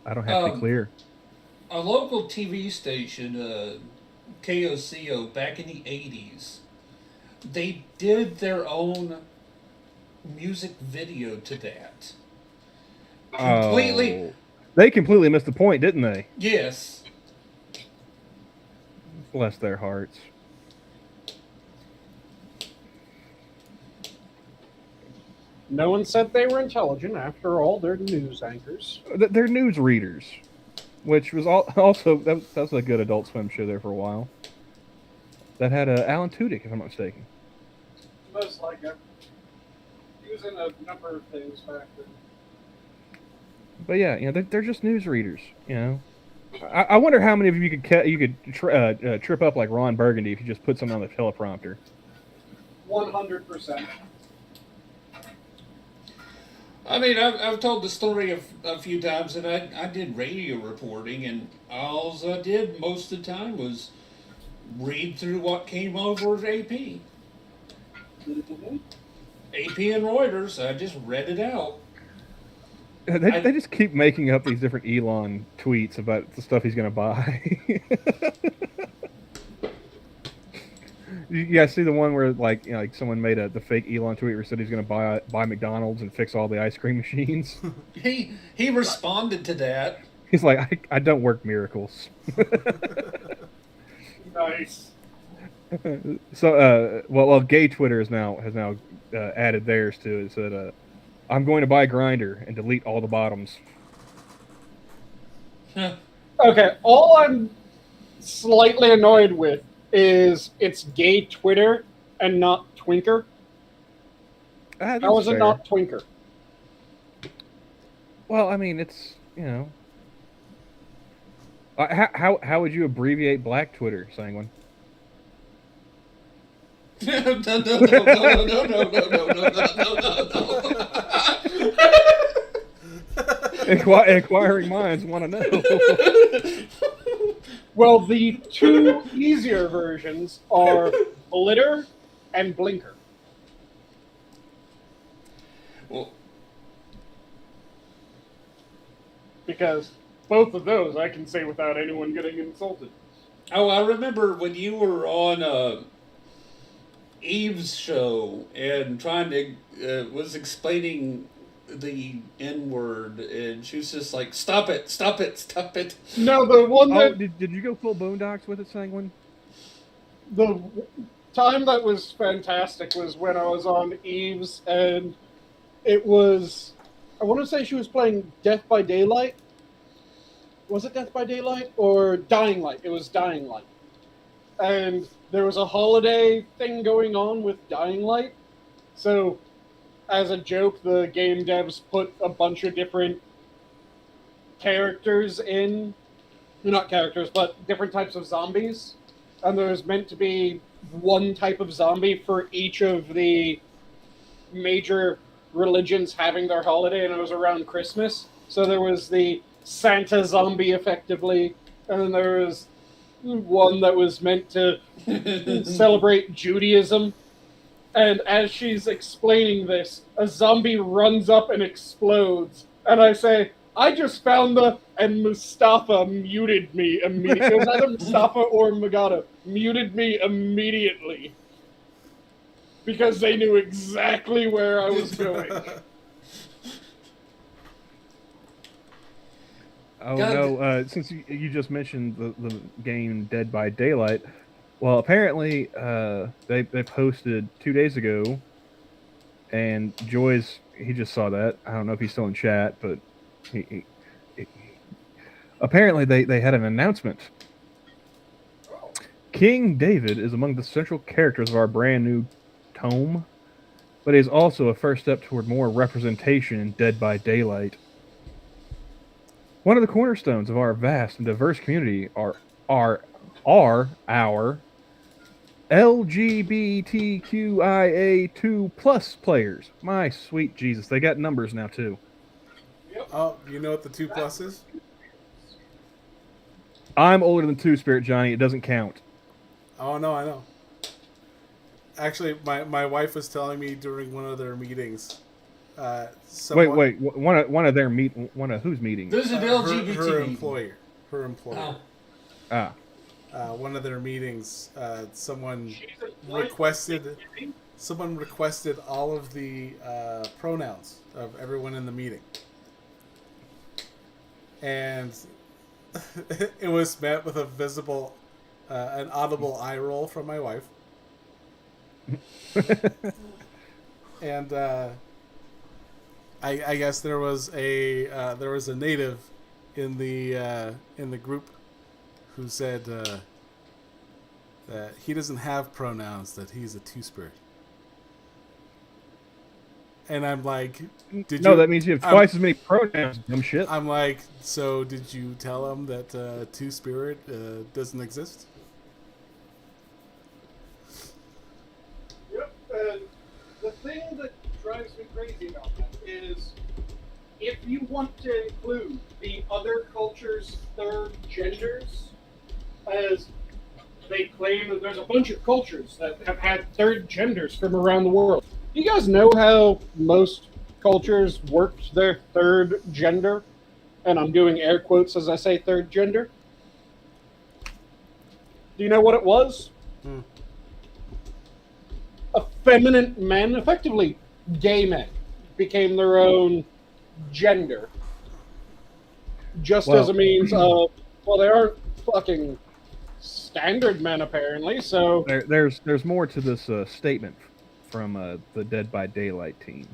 I don't have to be clear. A local TV station, KOCO, back in the 80s, they did their own music video to that. Completely. They completely missed the point, didn't they? Yes. Bless their hearts. No one said they were intelligent. After all, they're news anchors. They're news readers, which was also that was a good Adult Swim show there for a while. That had Alan Tudyk, if I'm not mistaken. Most like it. using a number of things factor. But yeah, they're just news readers. I wonder how many of you could trip up like Ron Burgundy if you just put something on the teleprompter. 100%. I mean, I've told the story a few times that I did radio reporting, and all I did most of the time was read through what came over AP. Mm-hmm. AP and Reuters, I just read it out. They just keep making up these different Elon tweets about the stuff he's going to buy. You guys see the one where like someone made the fake Elon tweet where said he's going to buy McDonald's and fix all the ice cream machines? He responded to that. He's like, I don't work miracles. Nice. So well, gay Twitter has now added theirs to it. It said, I'm going to buy Grindr and delete all the bottoms. Okay, all I'm slightly annoyed with is it's gay Twitter and not Twinker. How is it not Twinker? Well, I mean, it's, how would you abbreviate Black Twitter, Sanguine? No. Inquiring minds want to know. Well, the two easier versions are Blitter and Blinker. Well, Because both of those I can say without anyone getting insulted. oh, I remember when you were on Eve's show and trying to was explaining the N word, and she was just like, "Stop it! Stop it! Stop it!" No, the one Oh, that did you go full Boondocks with it, Sanguine? the time that was fantastic was when I was on Eve's, and it was, I want to say she was playing Death by Daylight. Was it Death by Daylight or Dying Light? It was Dying Light. And there was a holiday thing going on with Dying Light. So, as a joke, the game devs put a bunch of different characters in. Not characters, but different types of zombies. And there was meant to be one type of zombie for each of the major religions having their holiday, and it was around Christmas. So there was the Santa zombie, effectively, and then there was one that was meant to celebrate Judaism. And as she's explaining this, a zombie runs up and explodes. And I say, I just found and Mustafa muted me immediately. It was either Mustafa or Magada muted me immediately. Because they knew exactly where I was going. Oh God. no! Since you just mentioned the game Dead by Daylight, well, apparently they posted 2 days ago, and he just saw that. I don't know if he's still in chat, but he apparently they had an announcement. King David is among the central characters of our brand new tome, but he is also a first step toward more representation in Dead by Daylight. One of the cornerstones of our vast and diverse community are our LGBTQIA2+ players. My sweet Jesus, they got numbers now too. Oh, you know what the 2+ is? I'm older than Two Spirit Johnny. It doesn't count. Oh no, I know. Actually, my wife was telling me during one of their meetings. Wait. One of whose meetings? There's an LGBT. Her employer. Oh. Ah. One of their meetings, someone requested all of the pronouns of everyone in the meeting, and it was met with an audible eye roll from my wife, and I guess there was a native in the group who said that he doesn't have pronouns, that he's a two-spirit. And I'm like, did No, you? that means you have twice as many pronouns, dumb shit. I'm like, so did you tell him that Two Spirit doesn't exist? Yep. And the thing that drives me crazy about that is, if you want to include the other culture's third genders, as they claim that there's a bunch of cultures that have had third genders from around the world. Do you guys know how most cultures worked their third gender? And I'm doing air quotes as I say third gender. Do you know what it was? Effeminate men, effectively gay men, became their own gender. Just as a means of, well, they aren't fucking standard men apparently, so There's more to this statement from the Dead by Daylight team.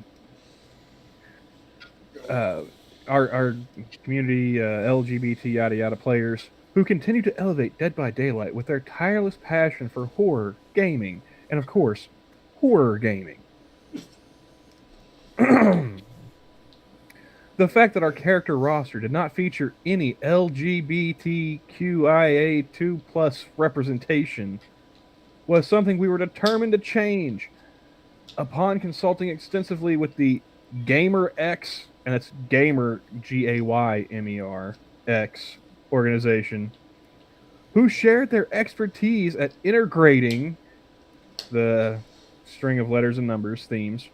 Our community LGBT yada yada players who continue to elevate Dead by Daylight with their tireless passion for horror gaming and of course horror gaming. The fact that our character roster did not feature any LGBTQIA2+ representation was something we were determined to change. Upon consulting extensively with the Gamer X, and that's Gamer Gaymer X organization, who shared their expertise at integrating the string of letters and numbers themes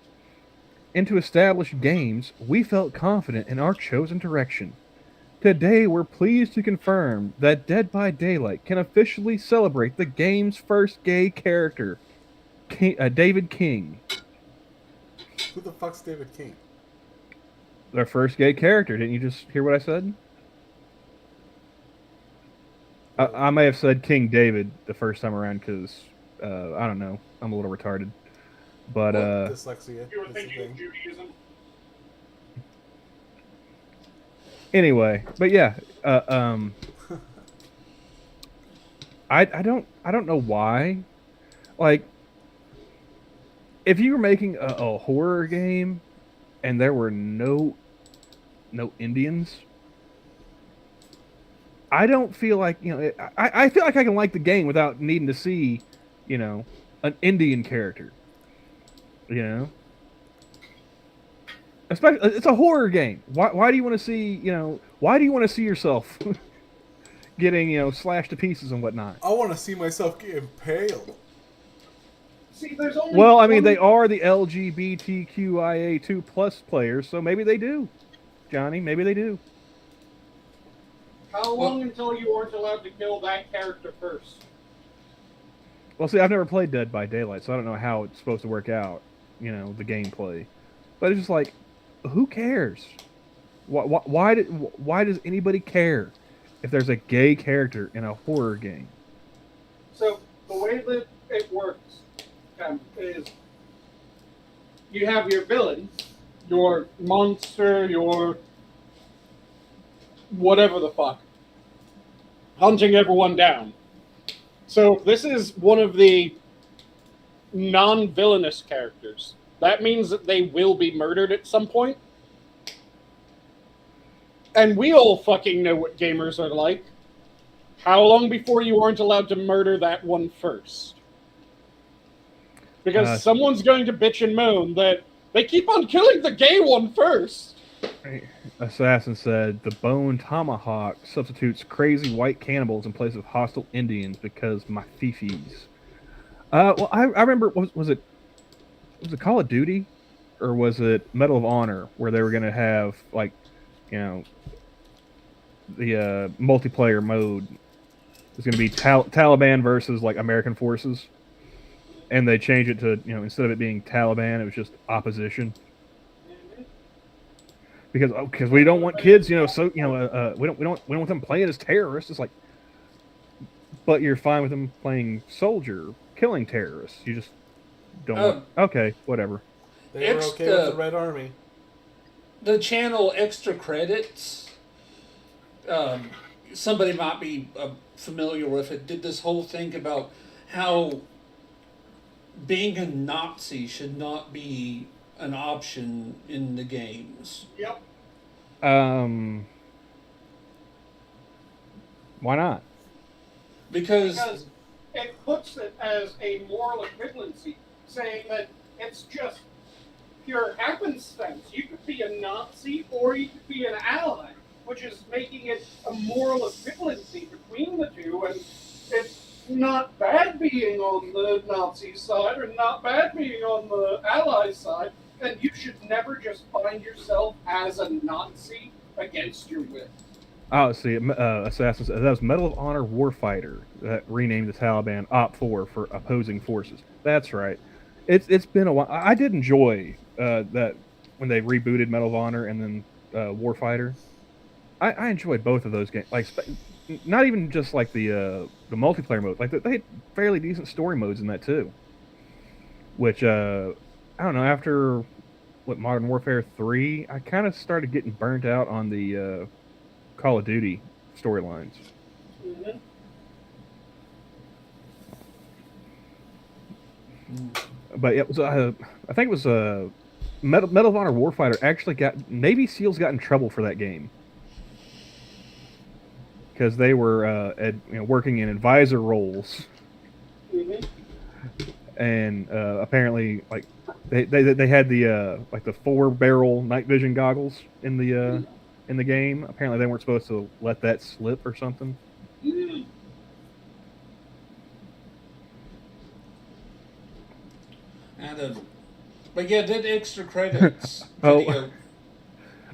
into established games, we felt confident in our chosen direction. Today, we're pleased to confirm that Dead by Daylight can officially celebrate the game's first gay character, David King. Who the fuck's David King? Their first gay character. Didn't you just hear what I said? I may have said King David the first time around because, I don't know, I'm a little retarded. But, dyslexia. you were thinking of Judaism. Anyway, but yeah, I don't know why. Like, if you were making a horror game and there were no Indians, I don't feel like, I feel like I can like the game without needing to see, an Indian character. Especially, it's a horror game. Why do you want to see, why do you want to see yourself getting, slashed to pieces and whatnot? I want to see myself get impaled. See, there's only Well, I mean, they are the LGBTQIA2+ players, so maybe they do. Johnny, maybe they do. How long until you aren't allowed to kill that character first? Well, see, I've never played Dead by Daylight, so I don't know how it's supposed to work out, the gameplay. But it's just like, who cares? Why does anybody care if there's a gay character in a horror game? So, the way that it works is you have your villain, your monster, your whatever the fuck, hunting everyone down. So this is one of the non-villainous characters. That means that they will be murdered at some point. And we all fucking know what gamers are like. How long before you aren't allowed to murder that one first? Because someone's going to bitch and moan that they keep on killing the gay one first. Assassin said, the bone tomahawk substitutes crazy white cannibals in place of hostile Indians because my fifis. Well, I remember, was it Call of Duty? Or was it Medal of Honor, where they were going to have, like, the multiplayer mode is going to be Taliban versus, like, American forces. And they changed it to, instead of it being Taliban, it was just opposition. Because we don't want kids, we don't want them playing as terrorists. It's like, but you're fine with them playing soldier, killing terrorists. You just don't want. Okay, whatever. They were okay with the Red Army. The channel Extra Credits. Somebody might be familiar with it. Did this whole thing about how being a Nazi should not be an option in the games. Yep. Why not? Because it puts it as a moral equivalency, saying that it's just pure happenstance. You could be a Nazi or you could be an ally, which is making it a moral equivalency between the two, and it's not bad being on the Nazi side or not bad being on the ally side, and you should never just find yourself as a Nazi against your will. Oh, see, Assassin says that was Medal of Honor Warfighter that renamed the Taliban Op 4 for opposing forces. That's right. It's been a while. I did enjoy that when they rebooted Medal of Honor and then Warfighter. I enjoyed both of those games. Like, not even just like the multiplayer mode. Like they had fairly decent story modes in that too. Which I don't know. After Modern Warfare 3, I kind of started getting burnt out on the Call of Duty storylines. Mm-hmm. But it was, I think it was Medal of Honor Warfighter actually got Navy SEALs got in trouble for that game because they were working in advisor roles, Mm-hmm. and apparently like they had the like the 4-barrel night vision goggles in the game. Apparently they weren't supposed to let that slip or something. Mm-hmm. But yeah, did extra credits. Oh. Video.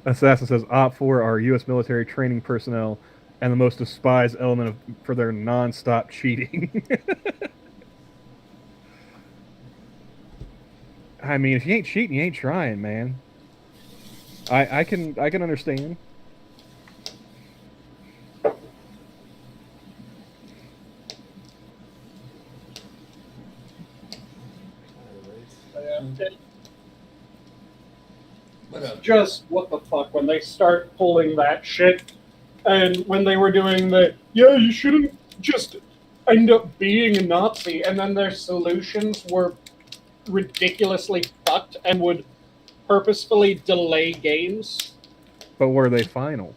Assassin says Op 4 are U.S. military training personnel and the most despised element for their non-stop cheating. I mean, if you ain't cheating, you ain't trying, man. I can understand. But Just what the fuck when they start pulling that shit, and when they were doing the you shouldn't just end up being a Nazi, and then their solutions were ridiculously fucked and would purposefully delay games. But were they final?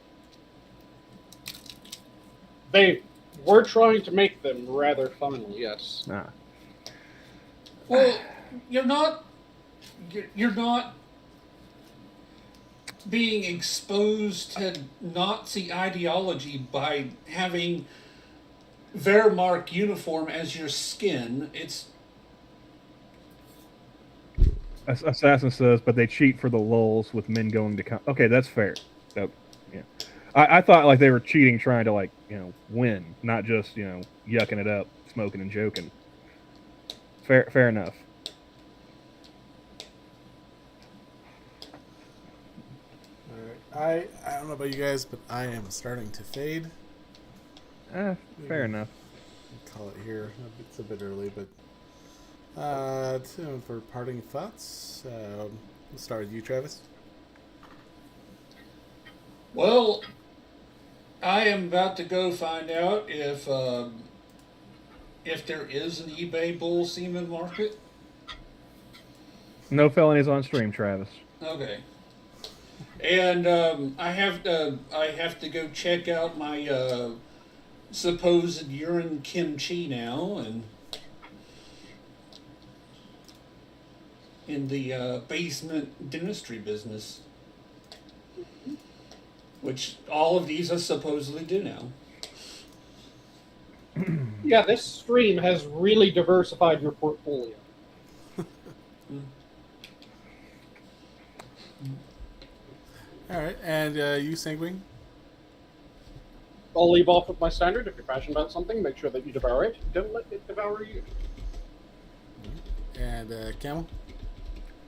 They were trying to make them rather final, yes. Nah. well, you're not being exposed to Nazi ideology by having Wehrmacht uniform as your skin. It's Assassin says, but they cheat for the lulz with men going to... Okay, that's fair. Yeah. I thought like they were cheating trying to like, win, not just, yucking it up, smoking and joking. Fair enough. I don't know about you guys, but I am starting to fade. Fair enough. Call it here. It's a bit early, but for parting thoughts, we'll start with you, Travis. well, I am about to go find out if there is an eBay bull semen market. No felonies on stream, Travis. Okay. And I have to go check out my supposed urine kimchi now, and in the basement dentistry business, which all of these are supposedly do now. Yeah, this stream has really diversified your portfolio. All right, and you, Sanguine? I'll leave off with my standard. If you're passionate about something, make sure that you devour it. Don't let it devour you. And Camel?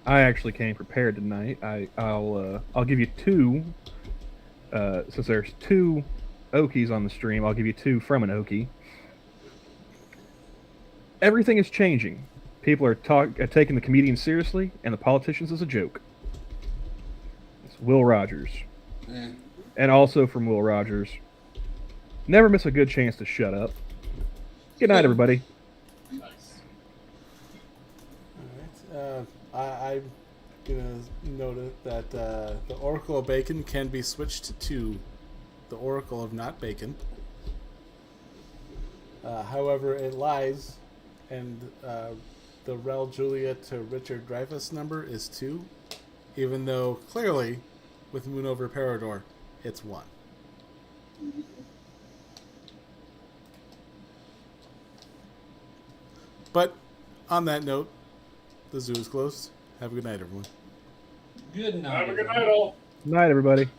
I actually came prepared tonight. I'll give you two. Since there's two Okies on the stream, I'll give you two from an Okie. Everything is changing. People are taking the comedians seriously, and the politicians as a joke. It's Will Rogers. And also from Will Rogers, never miss a good chance to shut up. Good night, everybody. Nice. All right. gonna note that the Oracle of Bacon can be switched to the Oracle of Not Bacon. However, it lies, and the Rel Julia to Richard Dreyfuss number is 2, even though clearly, with Moon over Parador, it's 1. But on that note, the zoo is closed. Have a good night, everyone. Good night. Have a good night, all. Night, everybody.